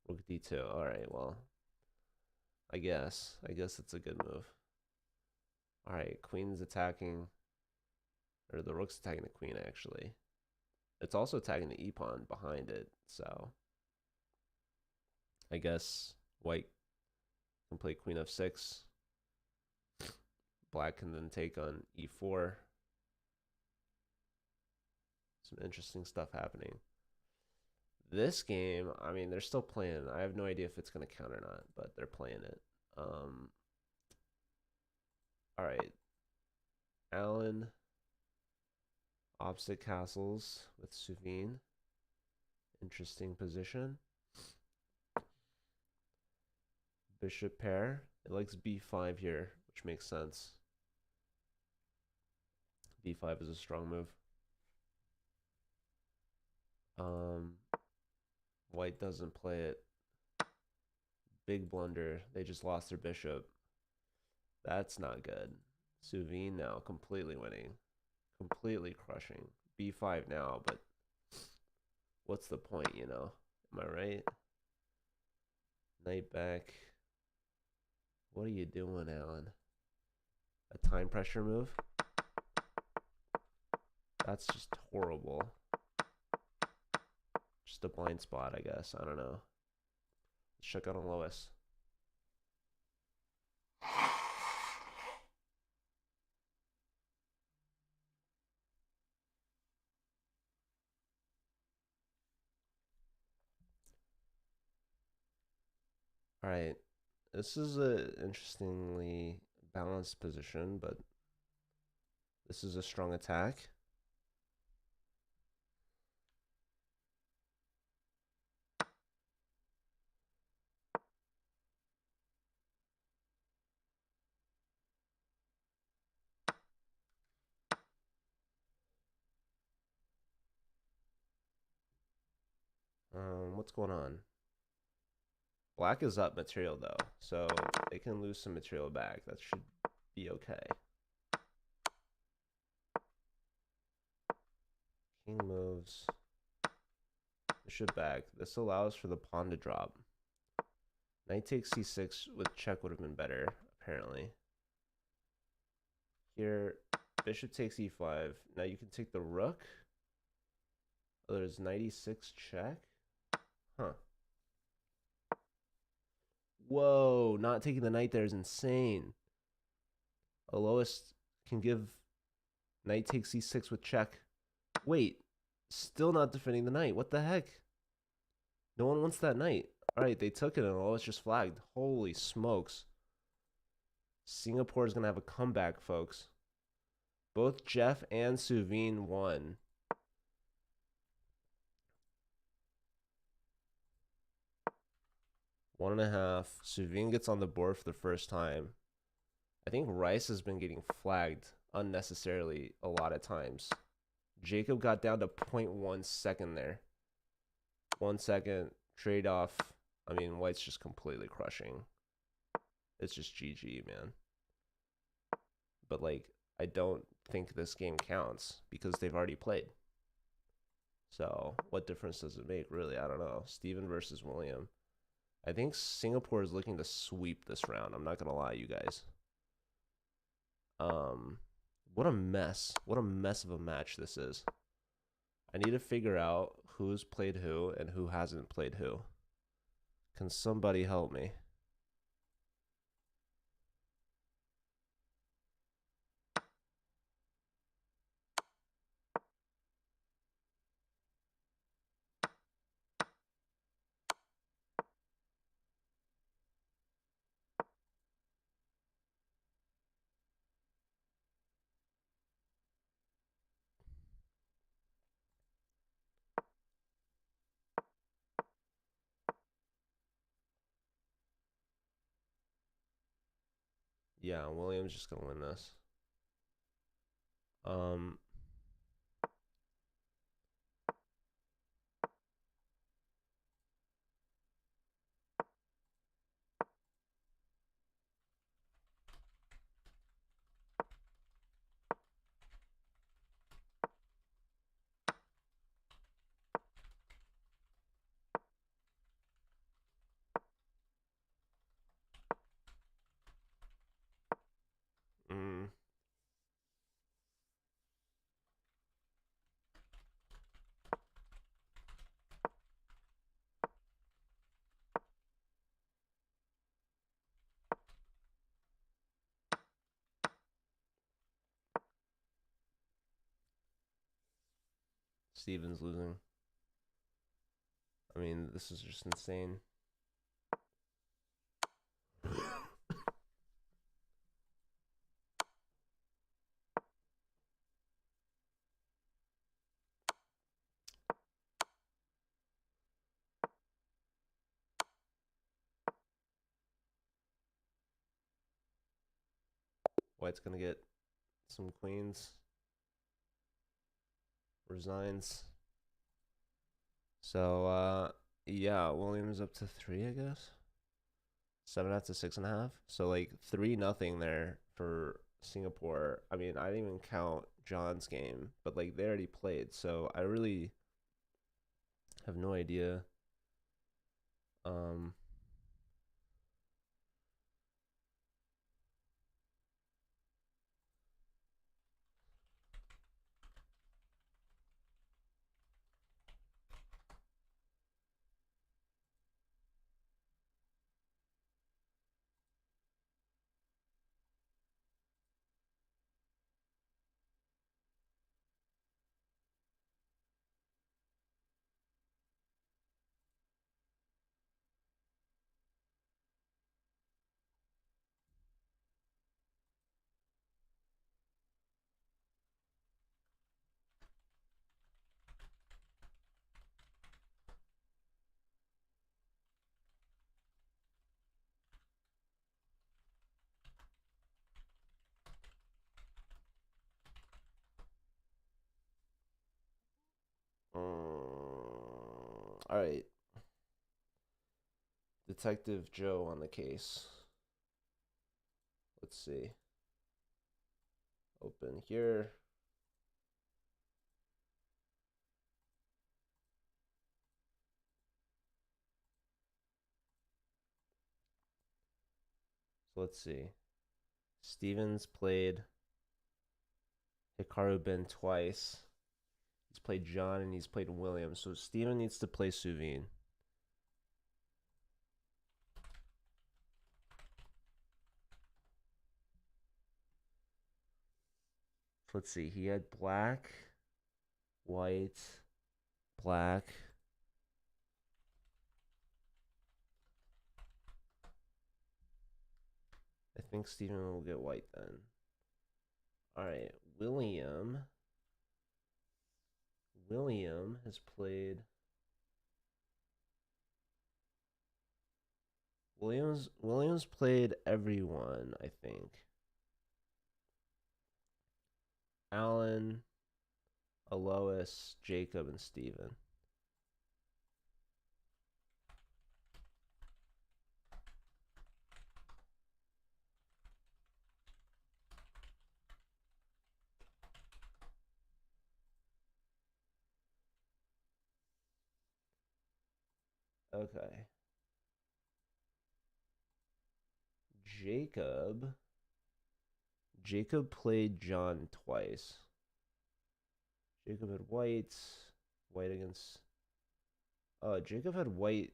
Rook d2. Alright, well. I guess it's a good move. Alright, queen's attacking. Or the rook's attacking the queen, actually. It's also attacking the e-pawn behind it, so I guess white can play queen f6. Black can then take on e4. Some interesting stuff happening. This game, I mean, they're still playing. I have no idea if it's going to count or not, but they're playing it. All right. Alan, opposite castles with Suveen. Interesting position. Bishop pair. It likes b5 here, which makes sense. b5 is a strong move. White doesn't play it. Big blunder. They just lost their bishop. That's not good. Suveen now completely winning. Completely crushing. b5 now, but what's the point, you know? Am I right? Knight back. What are you doing, Alan? A time pressure move? That's just horrible. Just a blind spot, I guess. I don't know. Let's check out on Lois. All right. This is an interestingly balanced position, but this is a strong attack. What's going on? Black is up material though, so they can lose some material back. That should be okay. King moves. Bishop back. This allows for the pawn to drop. Knight takes c6 with check would have been better, apparently. Here, bishop takes e5. Now you can take the rook. Oh, there's knight e6 check? Huh. Whoa, not taking the knight there is insane. Alois can give knight takes e6 with check. Wait, still not defending the knight. What the heck? No one wants that knight. All right, they took it and Alois just flagged. Holy smokes. Singapore is going to have a comeback, folks. Both Jeff and Suveen won. One and a half. Suveen gets on the board for the first time. I think Rice has been getting flagged unnecessarily a lot of times. Jacob got down to 0.1 second there. 1 second trade off. I mean, White's just completely crushing. It's just GG, man. But, like, I don't think this game counts because they've already played. So what difference does it make, really? I don't know. Steven versus William. I think Singapore is looking to sweep this round. I'm not gonna lie, you guys. Um, what a mess. What a mess of a match this is. I need to figure out who's played who and who hasn't played who. Can somebody help me? Yeah, William's just gonna win this. Um, mm, Steven's losing. I mean, this is just insane. White's gonna get some queens. Resigns. So yeah, Williams up to 3, I guess. 7.5 to 6.5. So like 3-0 there for Singapore. I mean, I didn't even count John's game, but like they already played, so I really have no idea. Um, all right, Detective Joe on the case. Let's see. Open here. So let's see. Stevens played Hikaru Ben twice. He's played John and he's played Williams. So Steven needs to play Suvine. So let's see. He had black, white, black. I think Steven will get white then. All right, William. William has played. Williams played everyone, I think. Alan, Alois, Jacob, and Steven. Okay. Jacob. Jacob played John twice. Jacob had white. White against. Jacob had white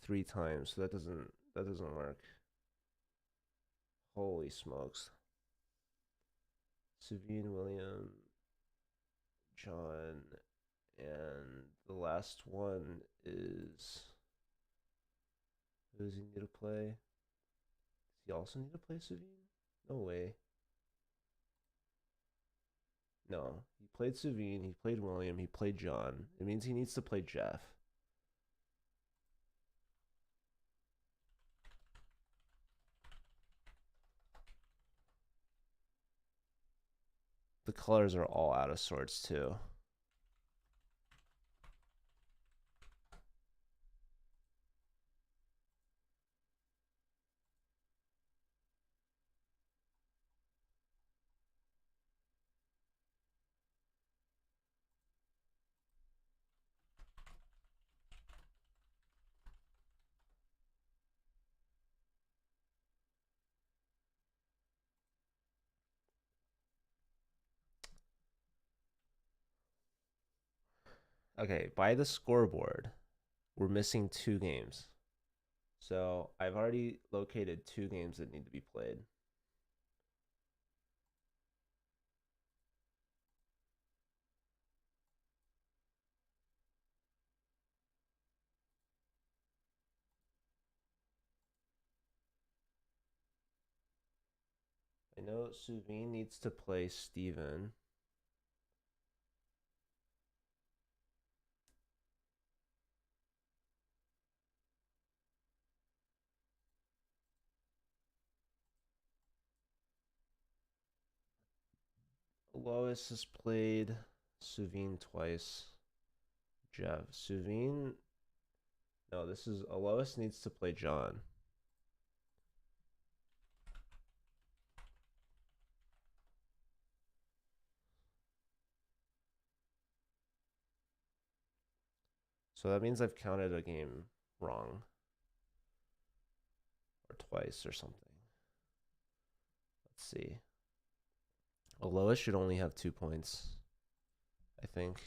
3 times, so that doesn't work. Holy smokes. Savine, William, John, and the last one is, who does he need to play? Does he also need to play Savine? No way. No. He played Savine, he played William, he played John. It means he needs to play Jeff. The colors are all out of sorts too. Okay, by the scoreboard, we're missing 2 games. So I've already located 2 games that need to be played. I know Suvine needs to play Steven. Lois has played Suvine twice. Jeff. Suvine. No, this is Alois needs to play John. So that means I've counted a game wrong. Or twice or something. Let's see. Alois should only have 2 points, I think.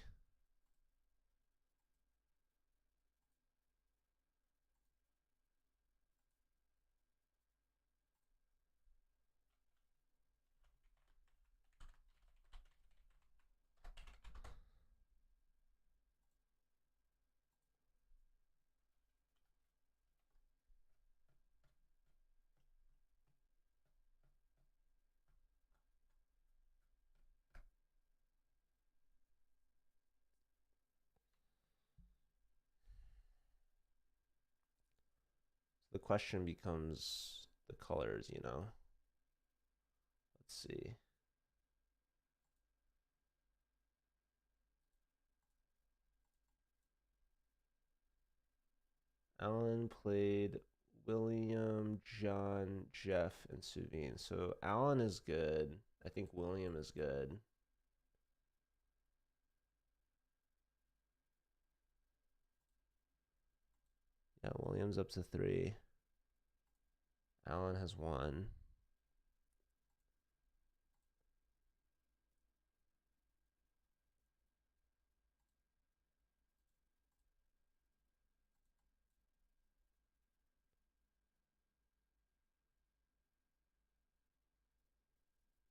The question becomes the colors, you know? Let's see. Alan played William, John, Jeff, and Suvine. So Alan is good. I think William is good. Yeah, William's up to 3. Alan has 1.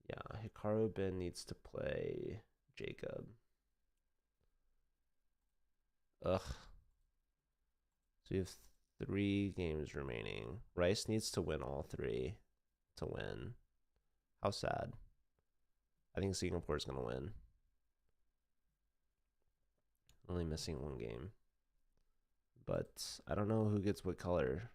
Yeah, Hikaru Ben needs to play Jacob. Ugh. So you have 3 games remaining. Rice needs to win all 3 to win. How sad. I think Singapore's going to win. Only missing 1 game. But I don't know who gets what color.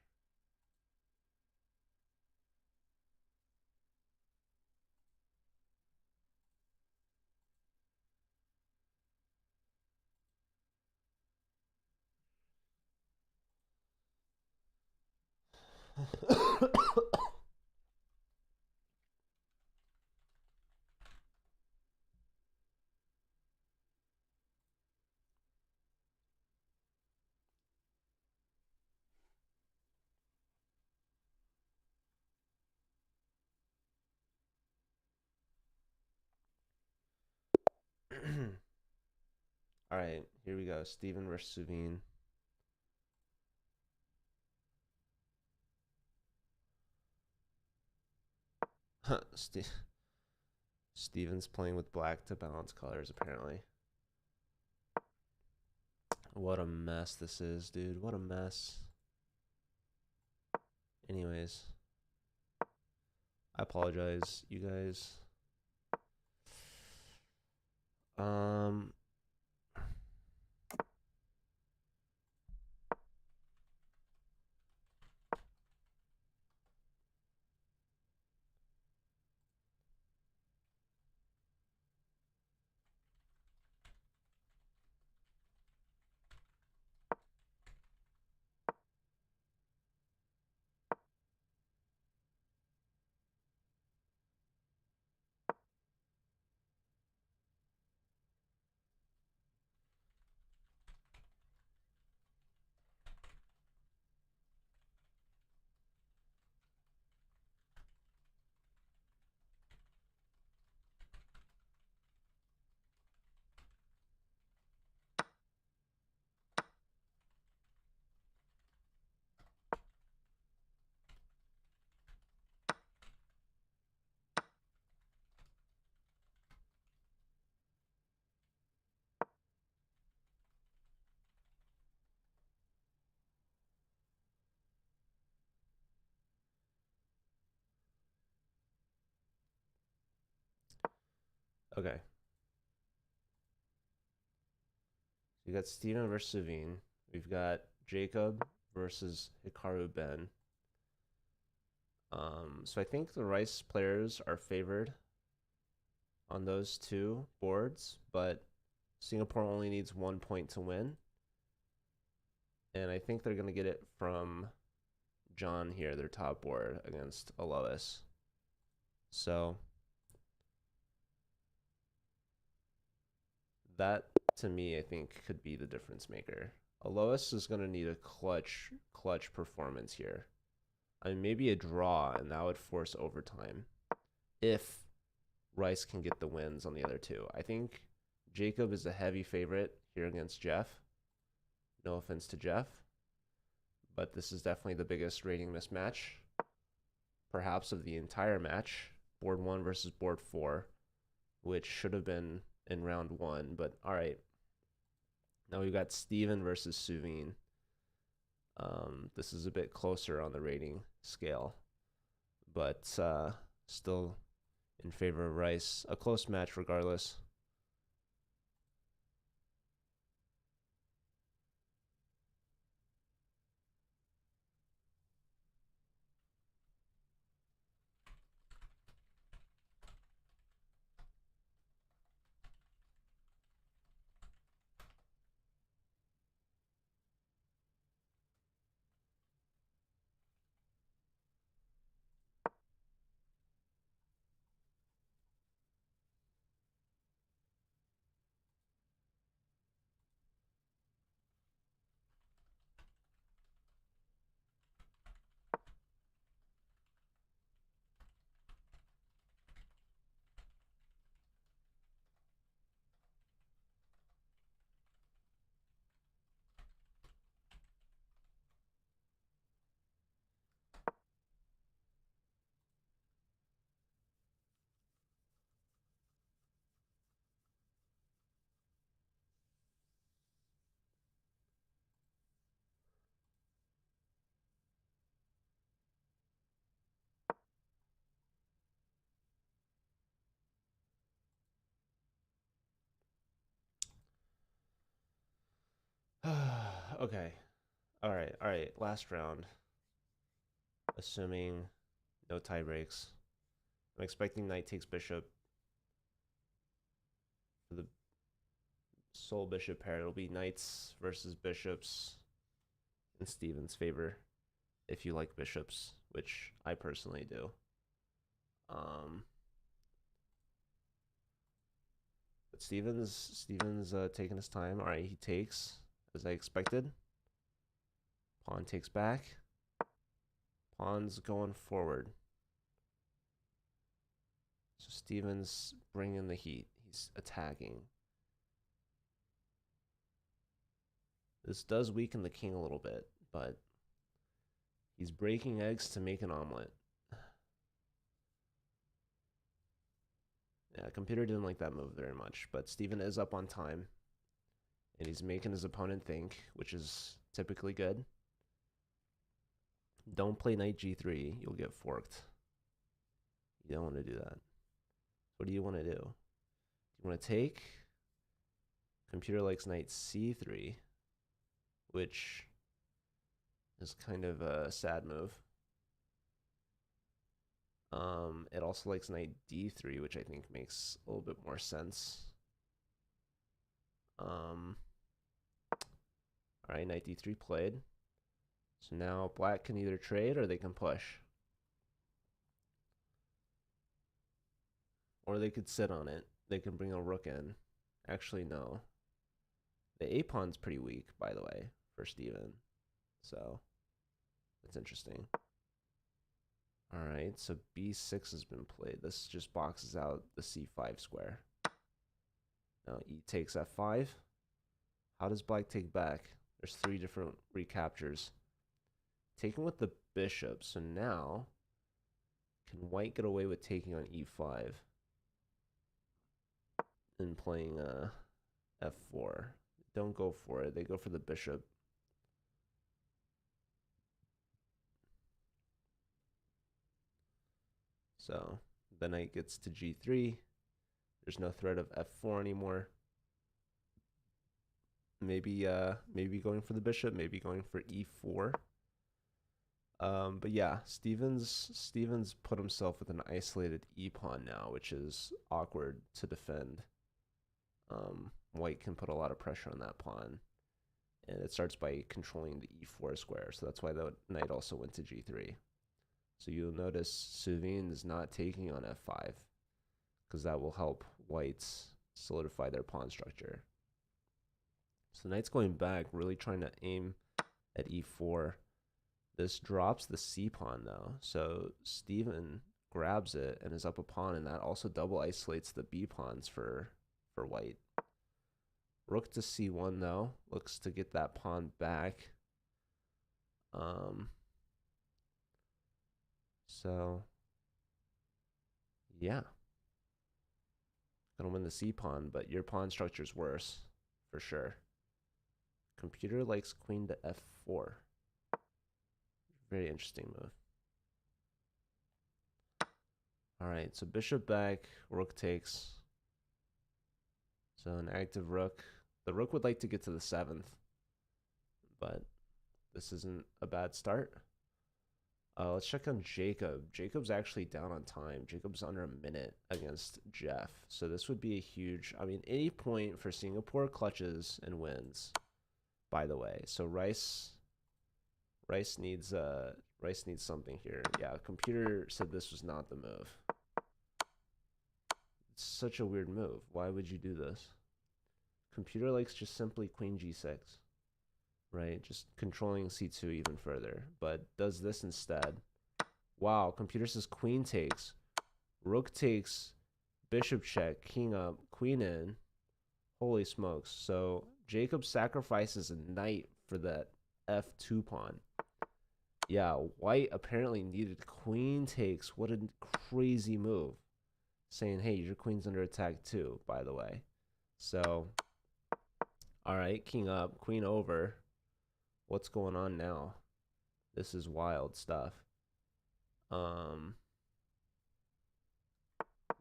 All right, here we go. Steven versus Suveen. Steven's playing with black to balance colors, apparently. What a mess this is, dude. What a mess. Anyways, I apologize, you guys. Okay. We got Steven versus Savine. We've got Jacob versus Hikaru Ben. So I think the Rice players are favored on those two boards, but Singapore only needs 1 point to win. And I think they're going to get it from John here, their top board, against Alois. So that, to me, I think could be the difference maker. Alois is going to need a clutch performance here. I mean, maybe a draw, and that would force overtime if Rice can get the wins on the other two. I think Jacob is a heavy favorite here against Jeff. No offense to Jeff, but this is definitely the biggest rating mismatch, perhaps of the entire match. Board 1 versus board 4, which should have been in round 1, but all right. Now we've got Steven versus Suveen. This is a bit closer on the rating scale, but still in favor of Rice. A close match regardless. Okay. All right. Last round. Assuming no tie breaks. I'm expecting knight takes bishop. For the sole bishop pair, it'll be knights versus bishops in Steven's favor, if you like bishops, which I personally do. But Steven's taking his time. All right, he takes as I expected. Pawn takes back. Pawn's going forward. So Steven's bringing the heat. He's attacking. This does weaken the king a little bit, but he's breaking eggs to make an omelet. Yeah, computer didn't like that move very much, but Steven is up on time, and he's making his opponent think, which is typically good. Don't play knight g3, you'll get forked. You don't want to do that. What do you want to do? You want to take? Computer likes knight c3, which is kind of a sad move. It also likes knight d3, which I think makes a little bit more sense. All right, knight d3 played. So now black can either trade or they can push. Or they could sit on it. They can bring a rook in. Actually, no. The a pawn's pretty weak, by the way, for Steven. So that's interesting. All right, so b6 has been played. This just boxes out the c5 square. Now e takes f5. How does black take back? There's 3 different recaptures. Taking with the bishop. So now, can white get away with taking on e5 and playing f4? Don't go for it. They go for the bishop. So the knight gets to g3. There's no threat of f4 anymore. Maybe going for the bishop, maybe going for e4. But yeah, Stevens put himself with an isolated e pawn now, which is awkward to defend. White can put a lot of pressure on that pawn, and it starts by controlling the e4 square. So that's why the knight also went to g3. So you'll notice Suvin is not taking on f5 because that will help whites solidify their pawn structure. So the knight's going back, really trying to aim at e4. This drops the c pawn though, so Steven grabs it and is up a pawn, and that also double isolates the b pawns for white. Rook to c1 though, looks to get that pawn back. So yeah, gonna win the c pawn, but your pawn structure's worse for sure. Computer likes queen to f4. Very interesting move. All right, so bishop back, rook takes. So an active rook. The rook would like to get to the 7th, but this isn't a bad start. Let's check on Jacob. Jacob's actually down on time. Jacob's under a minute against Jeff. So this would be a huge, I mean, any point for Singapore clutches and wins, by the way. So Rice needs something here. Yeah, computer said this was not the move. It's such a weird move. Why would you do this? Computer likes just simply queen g6. Right, just controlling c2 even further, but does this instead. Wow, computer says queen takes, rook takes, bishop check, king up, queen in. Holy smokes. So Jacob sacrifices a knight for that f2 pawn. Yeah, white apparently needed queen takes. What a crazy move. Saying, hey, your queen's under attack too, by the way. So, all right, king up, queen over. What's going on now? This is wild stuff.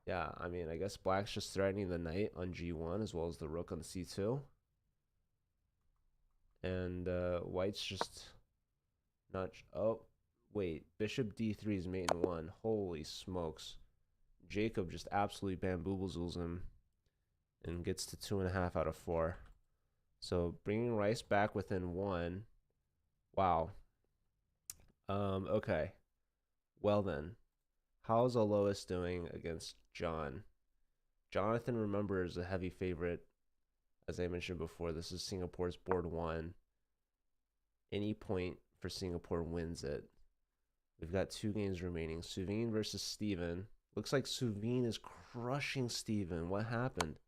Yeah, I mean, I guess black's just threatening the knight on g1 as well as the rook on c2. And white's just not... Oh, wait. Bishop d3 is mate in 1. Holy smokes. Jacob just absolutely bamboozles him and gets to 2.5 out of 4. So bringing Rice back within 1... Wow. Okay. Well then, how's Alois doing against John? Jonathan, remember, is a heavy favorite. As I mentioned before, this is Singapore's board 1. Any point for Singapore wins it. We've got 2 games remaining. Suvin versus Steven. Looks like Suvin is crushing Steven. What happened?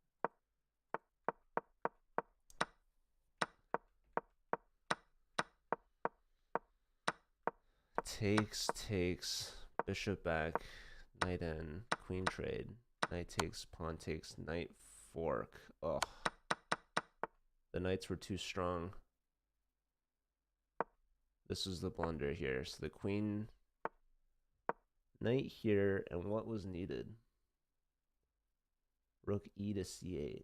takes, bishop back, knight in, queen trade, knight takes, pawn takes, knight fork. Oh, the knights were too strong. This was the blunder here. So the queen, knight here, and what was needed? Rook e to c8.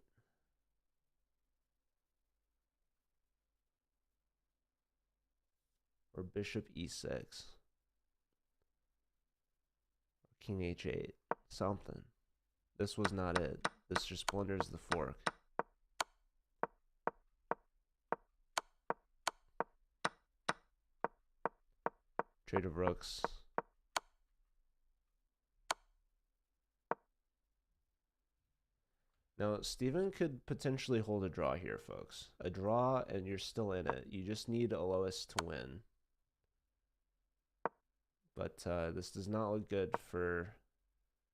Or bishop e6. King h8. Something. This was not it. This just blunders the fork. Trade of rooks. Now, Steven could potentially hold a draw here, folks. A draw, and you're still in it. You just need Alois to win. But this does not look good for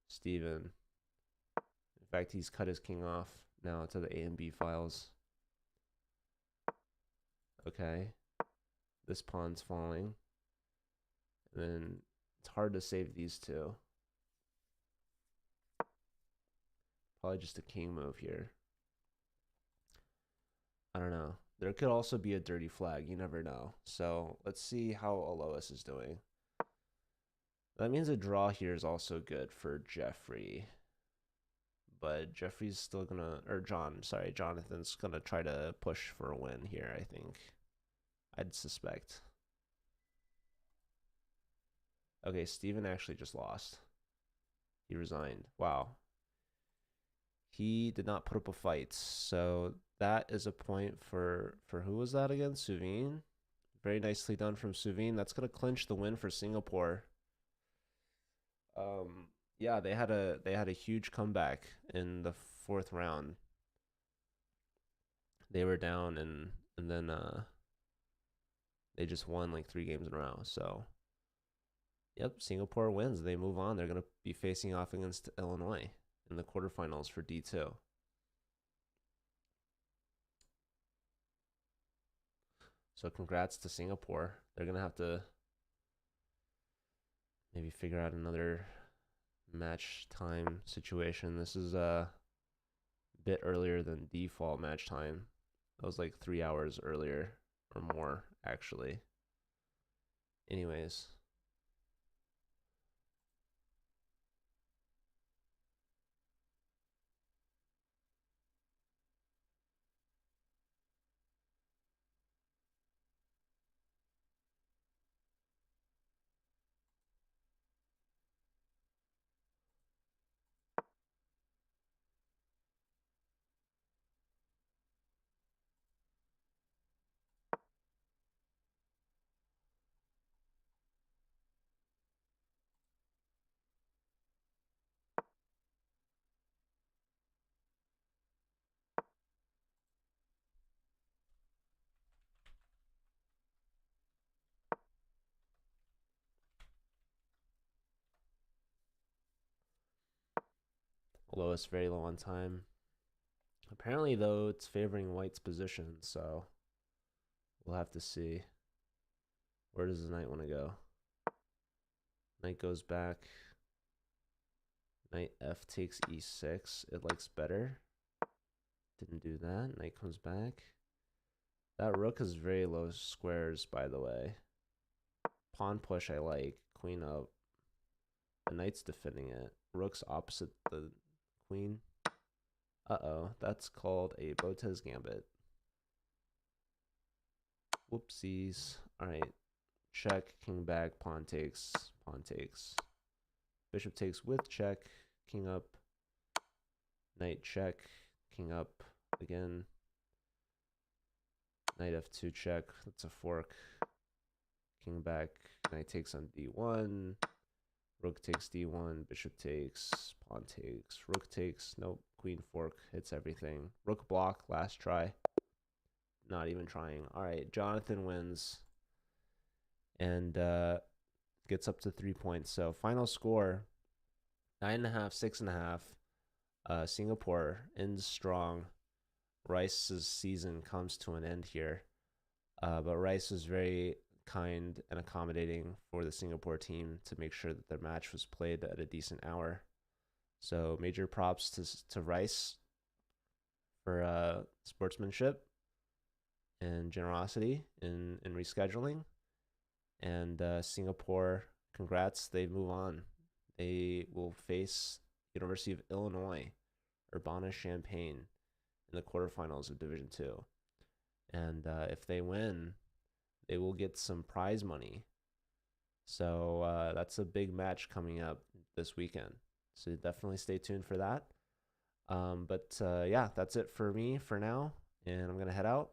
Steven. In fact, he's cut his king off now to the A and B files. Okay. This pawn's falling. And then it's hard to save these two. Probably just a king move here. I don't know. There could also be a dirty flag. You never know. So let's see how Alois is doing. That means a draw here is also good for Jeffrey. But Jeffrey's still gonna, or Jonathan's gonna try to push for a win here, I think. I'd suspect. Okay, Steven actually just lost. He resigned. Wow. He did not put up a fight. So that is a point for who was that again? Suveen. Very nicely done from Suveen. That's gonna clinch the win for Singapore. Yeah, they had a huge comeback in the 4th round. They were down and then they just won like 3 games in a row. So yep, Singapore wins. They move on. They're gonna be facing off against Illinois in the quarterfinals for D2. So congrats to Singapore. They're gonna have to maybe figure out another match time situation. This is a bit earlier than default match time. That was like 3 hours earlier or more, actually. Anyways. Lois very low on time. Apparently, though, it's favoring White's position, so we'll have to see. Where does the knight want to go? Knight goes back. Knight f takes e6. It likes better. Didn't do that. Knight comes back. That rook is very low squares, by the way. Pawn push I like. Queen up. The knight's defending it. Rook's opposite the queen. Uh-oh. That's called a Botez Gambit. Whoopsies. Alright. Check. King back. Pawn takes. Pawn takes. Bishop takes with check. King up. Knight check. King up again. Knight f2 check. That's a fork. King back. Knight takes on d1. Rook takes d1. Bishop takes. Pawn takes. Rook takes. Nope. Queen fork. Hits everything. Rook block. Last try. Not even trying. All right. Jonathan wins. And gets up to 3 points. So final score 9.5, 6.5. Singapore ends strong. Rice's season comes to an end here. But Rice was very kind and accommodating for the Singapore team to make sure that their match was played at a decent hour. So major props to Rice for sportsmanship and generosity in rescheduling. And Singapore, congrats, they move on. They will face University of Illinois, Urbana-Champaign, in the quarterfinals of Division Two. And if they win, they will get some prize money. So that's a big match coming up this weekend. So definitely stay tuned for that. But yeah, that's it for me for now. And I'm going to head out.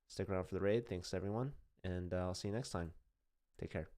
Stick around for the raid. Thanks, everyone. And I'll see you next time. Take care.